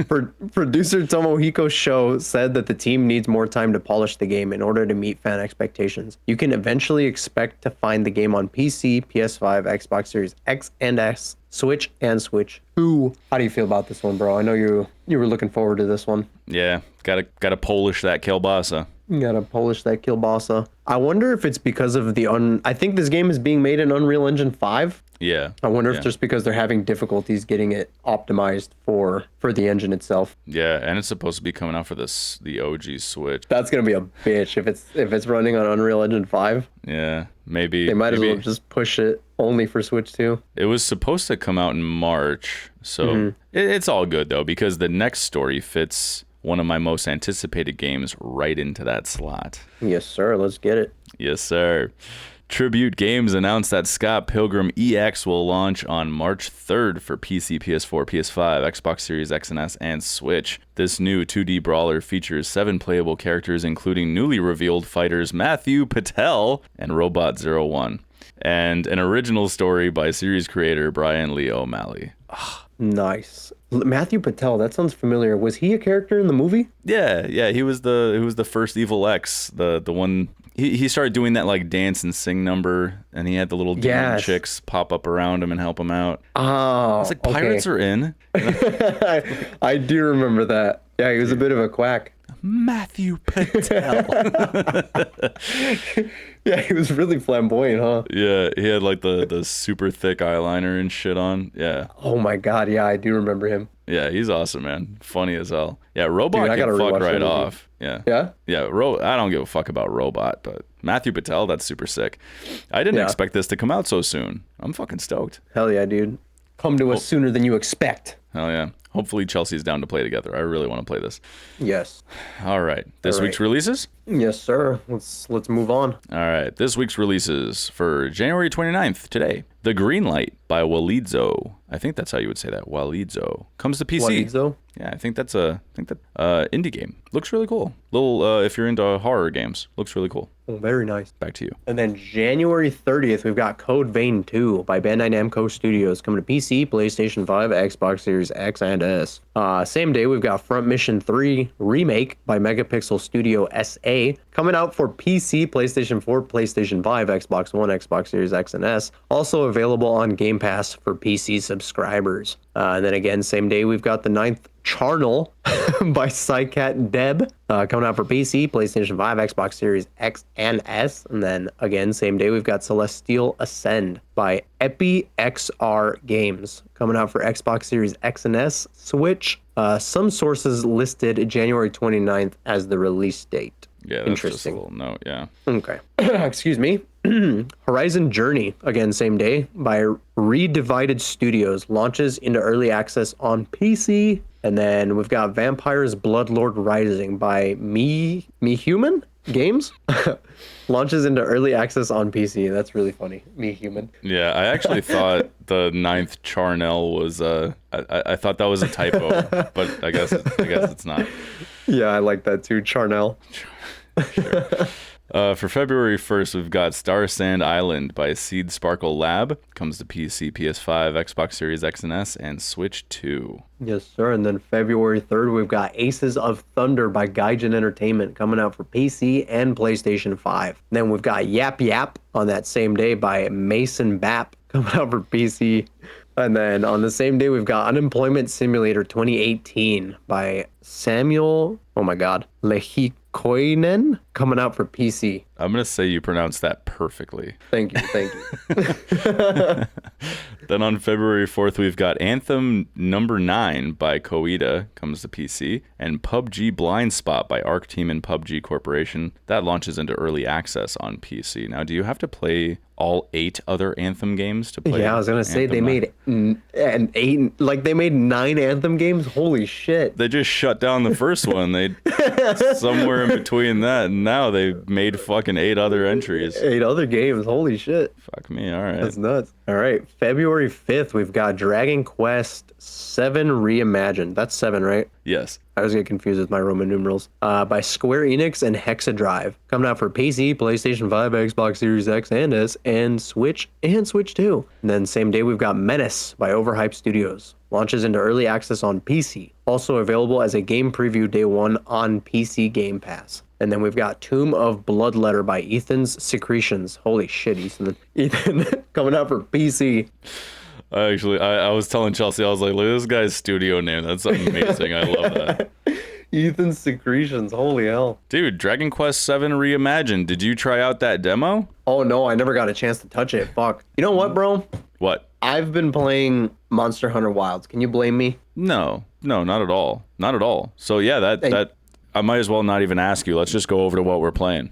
Producer Tomohiko Sho said that the team needs more time to polish the game in order to meet fan expectations. You can eventually expect to find the game on PC, PS5, Xbox Series X and S, Switch, and Switch 2. How do you feel about this one, bro? I know you were looking forward to this one. Yeah. Gotta polish that kielbasa. You gotta polish that kielbasa. I wonder if it's because of I think this game is being made in Unreal Engine 5. Yeah. I wonder if just because they're having difficulties getting it optimized for the engine itself. Yeah, and it's supposed to be coming out for the OG Switch. That's gonna be a bitch if it's running on Unreal Engine 5. Yeah, maybe They might as well just push it only for Switch 2. It was supposed to come out in March, so it's all good though, because the next story fits one of my most anticipated games right into that slot. Yes, sir. Let's get it. Yes, sir. Tribute Games announced that Scott Pilgrim EX will launch on March 3rd for PC, PS4, PS5, Xbox Series X and S, and Switch. This new 2D brawler features 7 playable characters, including newly revealed fighters Matthew Patel and Robot 01, and an original story by series creator Brian Lee O'Malley. Nice. Matthew Patel, that sounds familiar. Was he a character in the movie? Yeah, he was the first Evil X, the one he started doing that like dance and sing number, and he had the little demon Yes. chicks pop up around him and help him out. Oh, It's like pirates are in. I do remember that. Yeah, he was a bit of a quack. Matthew Patel. Yeah, he was really flamboyant, huh? Yeah, he had like the super thick eyeliner and shit on. Yeah. Oh my god, yeah, I do remember him. Yeah, he's awesome, man. Funny as hell. Yeah, Robot Dude, I can gotta fuck rewatch right that movie. off. Yeah. Yeah? Yeah, I don't give a fuck about Robot, but Matthew Patel, that's super sick. I didn't Yeah. expect this to come out so soon. I'm fucking stoked. Hell yeah, dude. Come to us sooner than you expect. Hell yeah. Hopefully Chelsea's down to play together. I really want to play this. Yes. All right. This All right. week's releases? Yes, sir. Let's move on. All right. This week's releases for January 29th, today. The Green Light by Walidzo. I think that's how you would say that. Walidzo. Comes to PC. Walidzo? Yeah, I think that indie game. Looks really cool. Little if you're into horror games, looks really cool. Oh, very nice. Back to you. And then January 30th, we've got Code Vein 2 by Bandai Namco Studios coming to PC, PlayStation 5, Xbox Series X and S. Same day, we've got Front Mission 3 Remake by Megapixel Studio SA coming out for PC, PlayStation 4, PlayStation 5, Xbox One, Xbox Series X and S. Also available on Game Pass for PC subscribers. And then again, same day, we've got the 9th Charnel by Psycat Deb coming out for PC, PlayStation 5, Xbox Series X and S. And then again, same day, we've got Celestial Ascend by EpiXR Games coming out for Xbox Series X and S, Switch. Some sources listed January 29th as the release date. Yeah, that's Interesting. just a little note, yeah. Okay. Excuse me. Horizon Journey, again, same day, by Redivided Studios, launches into early access on PC. And then we've got Vampires Bloodlord Rising by Me Human Games. Launches into early access on PC. That's really funny. Me Human. Yeah, I actually thought the 9th Charnel was I thought that was a typo, but I guess it's not. Yeah, I like that too. Charnel. Sure. For February 1st, we've got Star Sand Island by Seed Sparkle Lab. Comes to PC, PS5, Xbox Series X and S, and Switch 2. Yes, sir. And then February 3rd, we've got Aces of Thunder by Gaijin Entertainment coming out for PC and PlayStation 5. And then we've got Yap Yap on that same day by Mason Bap coming out for PC. And then on the same day, we've got Unemployment Simulator 2018 by Samuel, Lehikoinen coming out for PC. I'm going to say you pronounced that perfectly. Thank you. Then on February 4th, we've got Anthem Number 9 by Koida, comes to PC, and PUBG Blind Spot by Arc Team and PUBG Corporation. That launches into early access on PC. Now, do you have to play all 8 other Anthem games to play? Yeah, I was going to say Anthem they 9? made they made 9 Anthem games. Holy shit. They just shut down the first one. They somewhere in between that, and now they made fucking 8 other entries. 8 other games. Holy shit. Fuck me, all right. That's nuts. All right. February 5th, we've got Dragon Quest 7 Reimagined. That's 7, right? Yes. I always get confused with my Roman numerals. By Square Enix and Hexadrive. Coming out for PC, PlayStation 5, Xbox Series X and S, and Switch 2. And then same day, we've got Menace by Overhyped Studios. Launches into early access on PC. Also available as a game preview day 1 on PC Game Pass. And then we've got Tomb of Bloodletter by Ethan's Secretions. Holy shit, Ethan. Ethan coming out for PC. I was telling Chelsea, I was like, look at this guy's studio name. That's amazing. I love that. Ethan's Secretions. Holy hell. Dude, Dragon Quest 7 Reimagined. Did you try out that demo? Oh no, I never got a chance to touch it. Fuck. You know what, bro? What? I've been playing Monster Hunter Wilds. Can you blame me? No, not at all. Not at all. So yeah, that I might as well not even ask you. Let's just go over to what we're playing.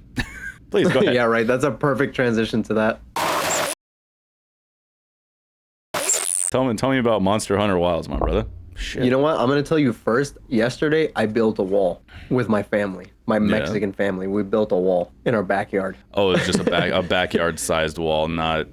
Please go ahead. Yeah, right. That's a perfect transition to that. Tell me about Monster Hunter Wilds, my brother. Shit. You know what? I'm going to tell you first. Yesterday, I built a wall with my family, my Mexican family. We built a wall in our backyard. Oh, it's just a backyard-sized wall, not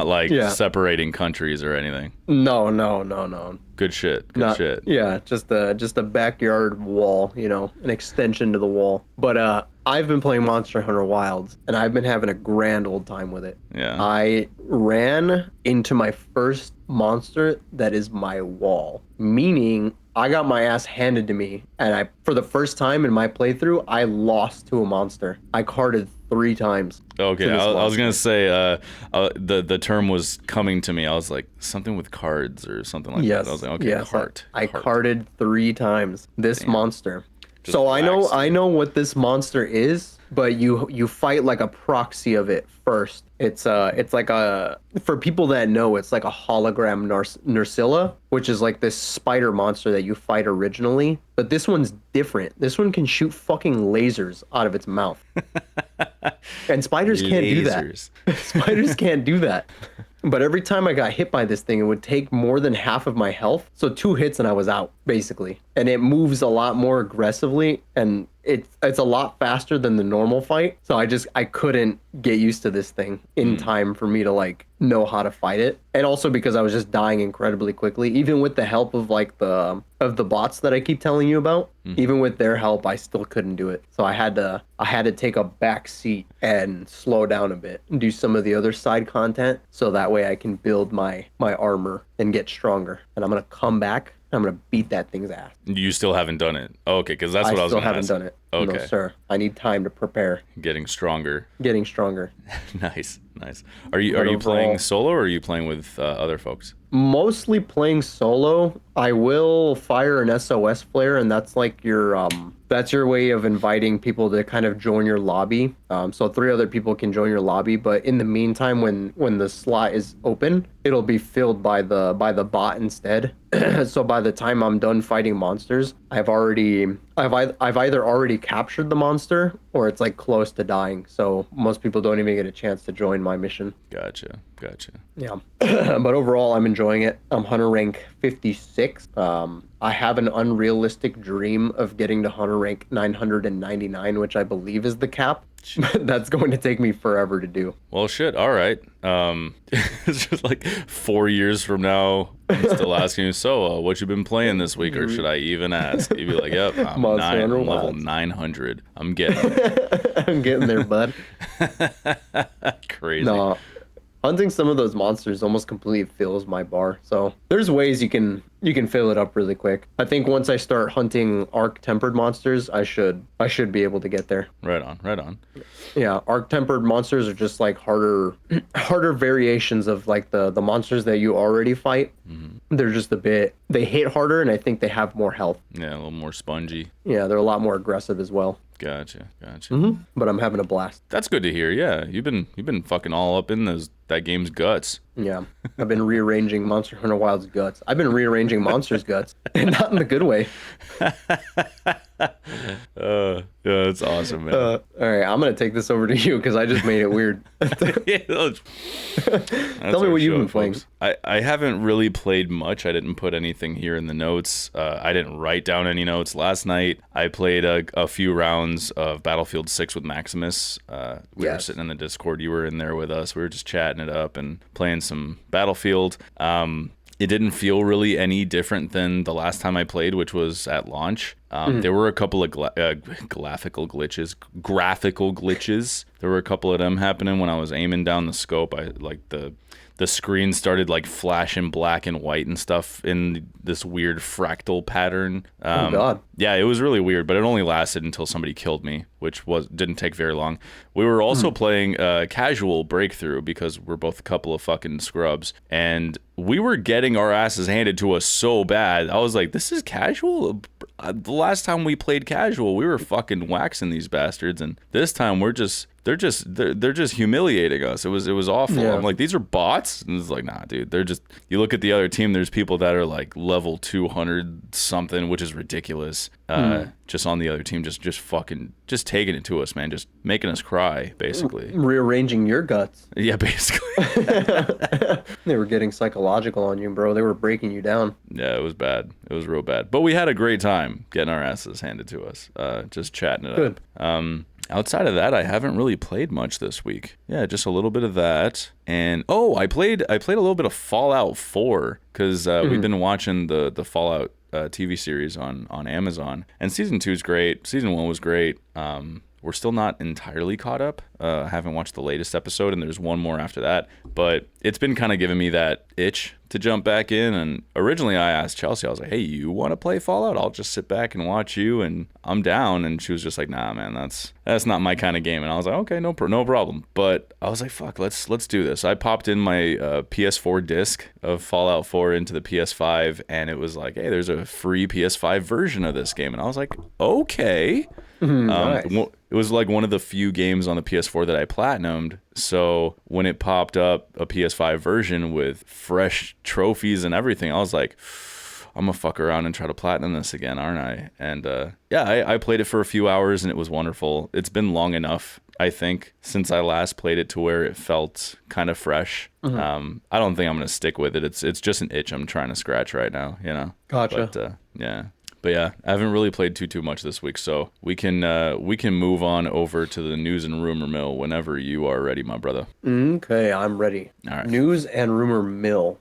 like separating countries or anything. No. Good shit. Good shit. Yeah, just a backyard wall, an extension to the wall. But I've been playing Monster Hunter Wilds, and I've been having a grand old time with it. Yeah. I ran into my first monster that is my wall, meaning I got my ass handed to me, and for the first time in my playthrough, I lost to a monster. I carded 3 times. Okay, I was gonna say the term was coming to me. I was like something with cards or something like that. I was like, okay, yes, cart. I carded 3 times this monster. Just So waxed I know what this monster is, but you fight like a proxy of it first. It's like for people that know, it's like a hologram Nursilla, which is like this spider monster that you fight originally. But this one's different. This one can shoot fucking lasers out of its mouth. And spiders can't do that. Spiders can't do that. But every time I got hit by this thing, it would take more than half of my health. So 2 hits and I was out, basically. And it moves a lot more aggressively, and it's a lot faster than the normal fight. So I couldn't get used to this thing in time for me to like know how to fight it. And also because I was just dying incredibly quickly, even with the help of like the bots that I keep telling you about. Even with their help, I still couldn't do it. So I had to take a back seat and slow down a bit and do some of the other side content, so that way I can build my armor and get stronger. And I'm gonna come back. I'm gonna beat that thing's ass. You still haven't done it. Okay, because that's what I was gonna ask. I still haven't done it. Okay. No, sir. I need time to prepare. Getting stronger. Getting stronger. Nice. Are you playing solo, or are you playing with other folks? Mostly playing solo. I will fire an SOS flare, and that's like that's your way of inviting people to kind of join your lobby. So 3 other people can join your lobby, but in the meantime, when the slot is open, it'll be filled by the bot instead. So by the time I'm done fighting monsters, I've either already captured the monster, or it's like close to dying. So most people don't even get a chance to join my mission. Gotcha. Yeah. But overall, I'm enjoying it. I'm hunter rank 56. I have an unrealistic dream of getting to hunter rank 999, which I believe is the cap. That's going to take me forever to do. Well, shit. All right. It's just like 4 years from now, I'm still asking you, so what you been playing this week, or should I even ask? You'd be like, yep, I'm level 900. I'm getting it. I'm getting there, bud. Crazy. No, hunting some of those monsters almost completely fills my bar. So there's ways you can fill it up really quick. I think once I start hunting arc tempered monsters, I should be able to get there. Right on. Yeah, arc tempered monsters are just like harder variations of like the monsters that you already fight. They're just they hit harder, and I think they have more health. Yeah, a little more spongy. Yeah, they're a lot more aggressive as well. Gotcha. But I'm having a blast. That's good to hear. Yeah, you've been fucking all up in that game's guts. Yeah, I've been rearranging Monster Hunter Wild's guts. I've been rearranging monsters' guts, and not in the good way. Yeah, that's awesome, man. All right, I'm gonna take this over to you because I just made it weird. Tell me what you've been playing. I haven't really played much. I didn't put anything here in the notes. I didn't write down any notes. Last night, I played a few rounds of Battlefield 6 with Maximus. We were sitting in the Discord. You were in there with us. We were just chatting it up and playing some Battlefield. It didn't feel really any different than the last time I played, which was at launch. There were a couple of graphical glitches. There were a couple of them happening when I was aiming down the scope. I like the screen started like flashing black and white and stuff in this weird fractal pattern. Oh God. Yeah, it was really weird, but it only lasted until somebody killed me, which didn't take very long. We were also playing casual breakthrough because we're both a couple of fucking scrubs, and we were getting our asses handed to us so bad. I was like, this is casual? The last time we played casual, we were fucking waxing these bastards, and this time they're just humiliating us. It was awful. Yeah. I'm like, these are bots? And it's like, nah, dude. They're just, you look at the other team, there's people that are like level 200 something, which is ridiculous. Just on the other team, just taking it to us, man. Just making us cry, basically. Rearranging your guts. Yeah, basically. They were getting psychological on you, bro. They were breaking you down. Yeah, it was bad. It was real bad. But we had a great time getting our asses handed to us. Just chatting it Good. up. Outside of that, I haven't really played much this week. Yeah, just a little bit of that. And I played a little bit of Fallout 4 because we've been watching the Fallout TV series on Amazon. And season 2 is great. Season 1 was great. We're still not entirely caught up. I haven't watched the latest episode, and there's one more after that. But it's been kind of giving me that itch to jump back in. And originally I asked Chelsea, I was like, hey, you want to play Fallout? I'll just sit back and watch you, and I'm down. And she was just like, nah, man, that's not my kind of game. And I was like, okay, no problem. But I was like, fuck, let's do this. I popped in my PS4 disc of Fallout 4 into the PS5, and it was like, hey, there's a free PS5 version of this game. And I was like, okay. Nice. It was like one of the few games on the PS4 that I platinumed. So when it popped up a PS5 version with fresh trophies and everything, I was like, I'm gonna fuck around and try to platinum this again, aren't I? And I played it for a few hours and it was wonderful. It's been long enough, I think, since I last played it to where it felt kind of fresh. I don't think I'm gonna stick with it. It's just an itch I'm trying to scratch right now, you know. Gotcha. But yeah, I haven't really played too much this week, so we can move on over to the news and rumor mill whenever you are ready, my brother. Okay, I'm ready. All right. News and rumor mill.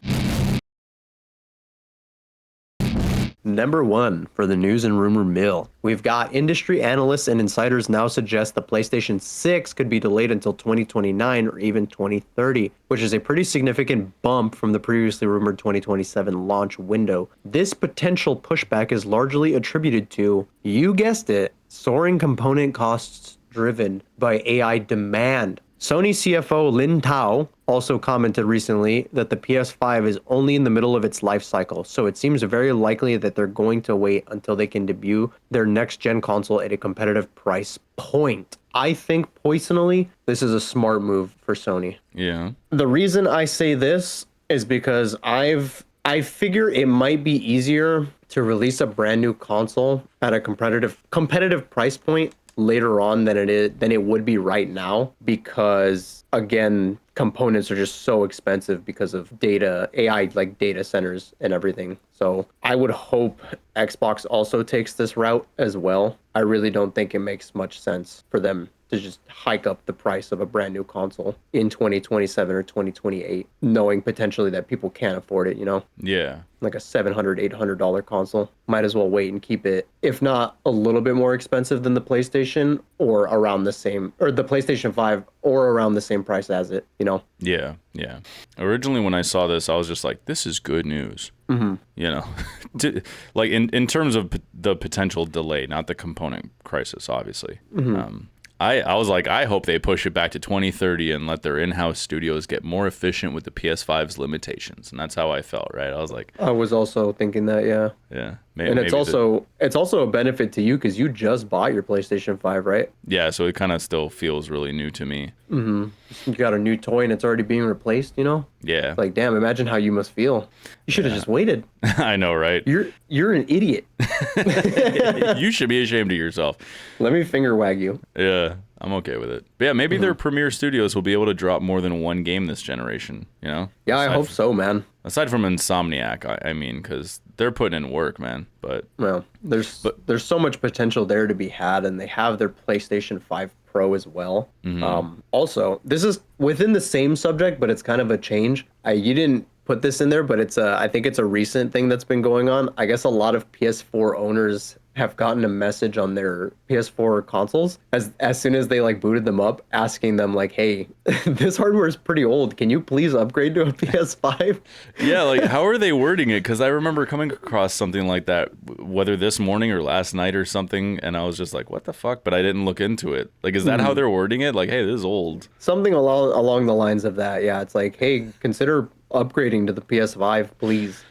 Number 1 for the news and rumor mill. We've got industry analysts and insiders now suggest the PlayStation 6 could be delayed until 2029 or even 2030, which is a pretty significant bump from the previously rumored 2027 launch window. This potential pushback is largely attributed to, you guessed it, soaring component costs driven by AI demand. Sony CFO Lin Tao also commented recently that the PS5 is only in the middle of its life cycle, so it seems very likely that they're going to wait until they can debut their next-gen console at a competitive price point. I think, personally, this is a smart move for Sony. Yeah. The reason I say this is because I figure it might be easier to release a brand new console at a competitive price point later on than it would be right now, because again, components are just so expensive because of AI, like data centers and everything. So I would hope Xbox also takes this route as well. I really don't think it makes much sense for them to just hike up the price of a brand new console in 2027 or 2028, knowing potentially that people can't afford it, you know? Yeah. Like a $700, $800 console. Might as well wait and keep it, if not a little bit more expensive than the PlayStation, or around the same, or the PlayStation 5, or around the same price as it, you know? Yeah. Originally, when I saw this, I was just like, this is good news. You know, like in terms of the potential delay, not the component crisis, obviously. I was like, I hope they push it back to 2030 and let their in-house studios get more efficient with the PS5's limitations. And that's how I felt, right? I was like, I was also thinking that, yeah. Yeah. And it's also a benefit to you because you just bought your PlayStation 5, right? Yeah, so it kind of still feels really new to me. You got a new toy and it's already being replaced, you know? Yeah. It's like, damn, imagine how you must feel. You should have just waited. I know, right? You're an idiot. You should be ashamed of yourself. Let me finger wag you. Yeah, I'm okay with it. But yeah, maybe their premier studios will be able to drop more than one game this generation, you know? Yeah, I hope so, man. Aside from Insomniac, I mean, because they're putting in work, man. But well, there's so much potential there to be had, and they have their PlayStation 5 Pro as well. Also, this is within the same subject, but it's kind of a change. You didn't put this in there, but I think it's a recent thing that's been going on. I guess a lot of PS4 owners have gotten a message on their PS4 consoles as soon as they like booted them up, asking them like, hey, this hardware is pretty old, can you please upgrade to a PS5? Yeah, like how are they wording it? Because I remember coming across something like that, whether this morning or last night or something, and I was just like, what the fuck? But I didn't look into it. Like, is that how they're wording it? Like, hey, this is old. Something along the lines of that. Yeah, it's like, hey, consider upgrading to the PS5, please.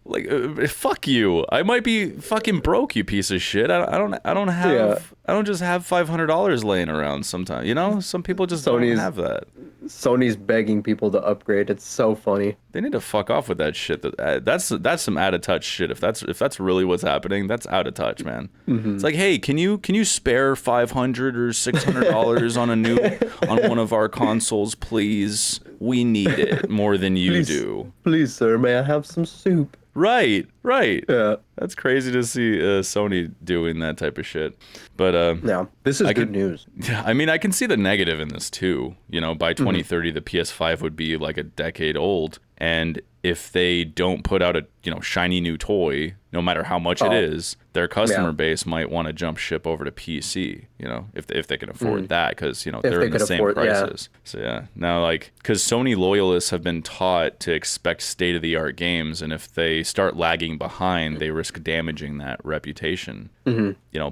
Like, fuck you. I might be fucking broke, you piece of shit. I don't just have $500 laying around sometimes. You know, some people just don't have that. Sony's begging people to upgrade. It's so funny. They need to fuck off with that shit. That's some out of touch shit. If that's really what's happening, that's out of touch, man. It's like, hey, can you spare $500 or $600 on one of our consoles, please? We need it more than you do. Please, sir, may I have some soup? Right. Yeah. That's crazy to see Sony doing that type of shit. But yeah, this is good news. Yeah, I mean, I can see the negative in this too. You know, by 2030, the PS5 would be like a decade old, and if they don't put out a shiny new toy, no matter how much it is, their customer base might want to jump ship over to PC, if they can afford that, because they're in the same prices. So yeah, now because Sony loyalists have been taught to expect state-of-the-art games, and if they start lagging behind, they risk damaging that reputation.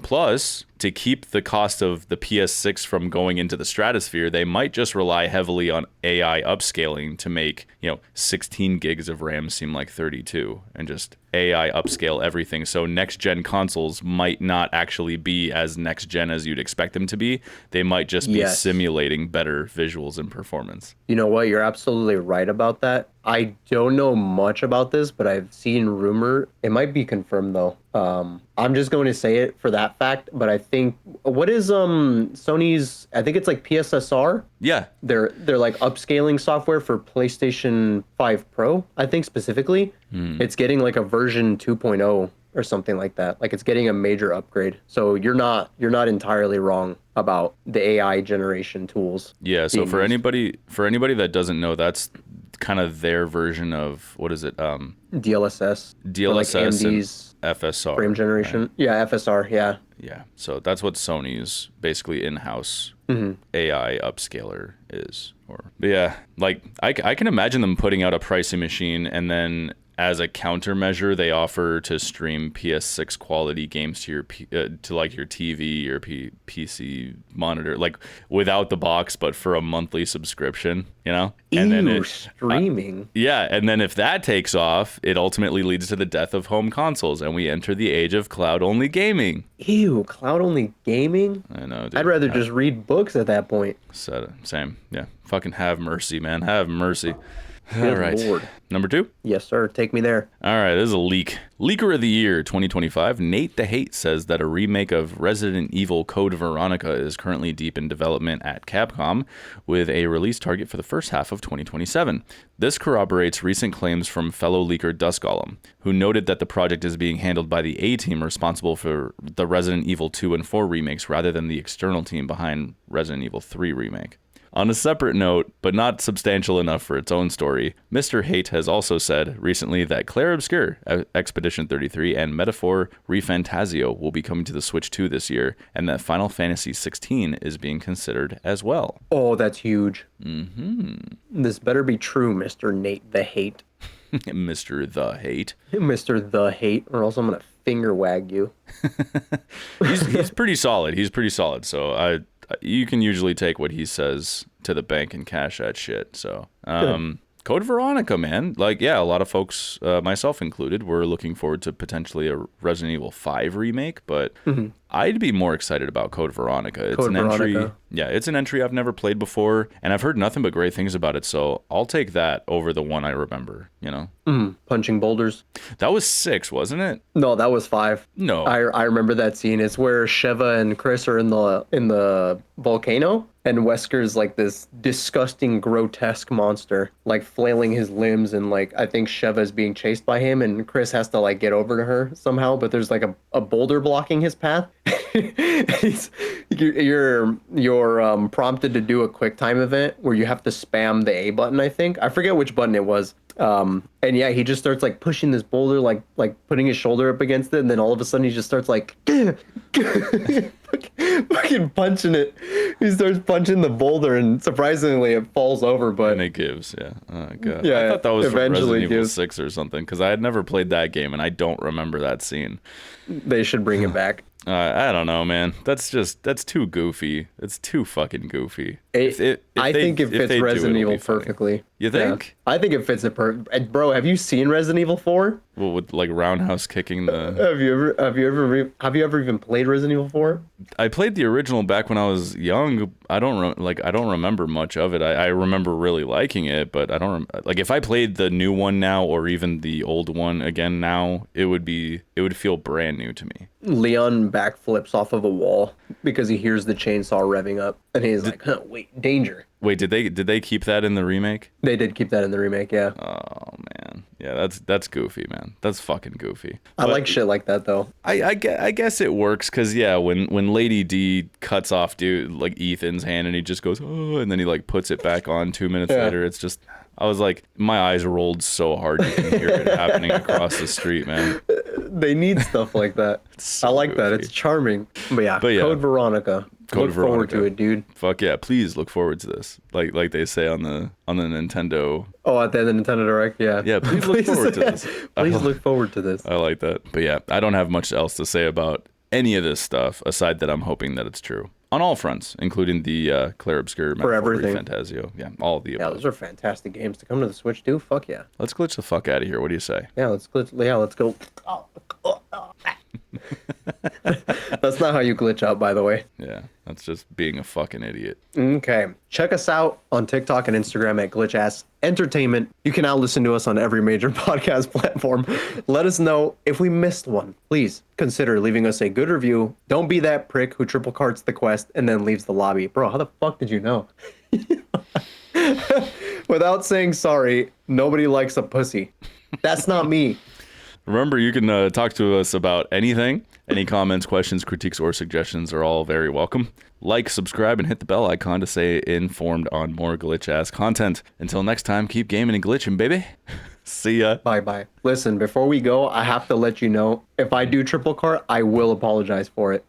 Plus, to keep the cost of the PS6 from going into the stratosphere, they might just rely heavily on AI upscaling to make 16 gigs of RAM seem like 32, and just AI upscale everything. So next gen consoles might not actually be as next gen as you'd expect them to be. They might just be simulating better visuals and performance. You know what? You're absolutely right about that. I don't know much about this, but I've seen rumor. It might be confirmed though. I'm just going to say it for that fact, but I think what is Sony's, I think it's like PSSR. Yeah. They're like upscaling software for PlayStation 5 Pro, I think specifically. It's getting like a version 2.0 or something like that. Like it's getting a major upgrade. So you're not entirely wrong about the AI generation tools. Yeah, so for anybody that doesn't know, that's kind of their version of, what is it? DLSS. DLSS like AMD's and FSR. Frame generation. Right? Yeah, FSR, yeah. Yeah, so that's what Sony's basically in-house AI upscaler is. But yeah, I can imagine them putting out a pricing machine, and then as a countermeasure, they offer to stream PS6 quality games to your your TV or PC monitor, without the box, but for a monthly subscription, And then streaming. And then if that takes off, it ultimately leads to the death of home consoles, and we enter the age of cloud-only gaming. Ew, cloud-only gaming? I know, dude. I'd rather just read books at that point. Same. Yeah. Fucking have mercy, man. Have mercy. Good All right. Lord. Number 2? Yes, sir. Take me there. All right. This is a leak. Leaker of the Year 2025. Nate the Hate says that a remake of Resident Evil Code Veronica is currently deep in development at Capcom, with a release target for the first half of 2027. This corroborates recent claims from fellow leaker Dustgolem, who noted that the project is being handled by the A-team responsible for the Resident Evil 2 and 4 remakes rather than the external team behind Resident Evil 3 remake. On a separate note, but not substantial enough for its own story, Mr. Hate has also said recently that Clair Obscur, Expedition 33, and Metaphor ReFantazio will be coming to the Switch 2 this year, and that Final Fantasy 16 is being considered as well. Oh, that's huge. This better be true, Mr. Nate the Hate. Mr. the Hate. Mr. the Hate, or else I'm going to finger wag you. He's pretty solid. So you can usually take what he says to the bank and cash that shit. So, Code Veronica, man. A lot of folks, myself included, were looking forward to potentially a Resident Evil 5 remake, but I'd be more excited about Code Veronica. It's an entry. Yeah, it's an entry I've never played before, and I've heard nothing but great things about it, so I'll take that over the one I remember, Punching boulders. That was 6, wasn't it? No, that was 5. No. I remember that scene. It's where Sheva and Chris are in the volcano, and Wesker's like this disgusting, grotesque monster, flailing his limbs, and I think Sheva's being chased by him, and Chris has to get over to her somehow, but there's a boulder blocking his path. You're prompted to do a quick time event where you have to spam the A button. I forget which button it was. And yeah, he just starts pushing this boulder, putting his shoulder up against it, and then all of a sudden he just starts fucking punching it. He starts punching the boulder, and surprisingly it falls over, but and it gives. Yeah. Oh god. Yeah, I thought that was from eventually Resident Evil 6 or something, because I had never played that game and I don't remember that scene. They should bring it back. I don't know, man. That's too goofy. It's too fucking goofy. I think it fits Resident Evil perfectly. You think? Yeah. I think it fits it perfect. Bro, have you seen Resident Evil 4? Well, with roundhouse kicking the. Have you ever even played Resident Evil 4? I played the original back when I was young. I don't remember much of it. I remember really liking it, but I don't if I played the new one now or even the old one again now, it would feel brand new to me. Leon backflips off of a wall because he hears the chainsaw revving up, and he's wait, danger. Wait, did they keep that in the remake? They did keep that in the remake, yeah. Oh man, yeah, that's goofy, man. That's fucking goofy. I like shit like that though. I guess it works because when Lady D cuts off Ethan's hand and he just goes oh, and then he puts it back on 2 minutes later, it's just. I was my eyes rolled so hard you can hear it happening across the street, man. They need stuff like that. so I like that. goofy. It's charming. But yeah, yeah. Code Veronica. Code Look forward Veronica. to it, dude. Fuck yeah! Please look forward to this. Like they say on the Nintendo. Oh, at the end of Nintendo Direct, yeah. Yeah, please look forward to this. Please look forward to this. I like that. But yeah, I don't have much else to say about any of this stuff aside that I'm hoping that it's true on all fronts, including the Clair Obscur For everything. ReFantazio. Yeah, all of the Yeah, above. those are fantastic games to come to the Switch too. Fuck yeah. Let's glitch the fuck out of here. What do you say? Yeah, let's glitch. Yeah, let's go. That's not how you glitch out, by the way. Yeah, that's just being a fucking idiot. Okay. Check us out on TikTok and Instagram at Glitch Entertainment. You can now listen to us on every major podcast platform. Let us know if we missed one. Please consider leaving us a good review. Don't be that prick who triple carts the quest and then leaves the lobby. Bro, how the fuck did you know? Without saying sorry, nobody likes a pussy. That's not me. Remember, you can talk to us about anything. Any comments, questions, critiques, or suggestions are all very welcome. Like, subscribe, and hit the bell icon to stay informed on more glitch-ass content. Until next time, keep gaming and glitching, baby. See ya. Bye-bye. Listen, before we go, I have to let you know, if I do triple cart, I will apologize for it.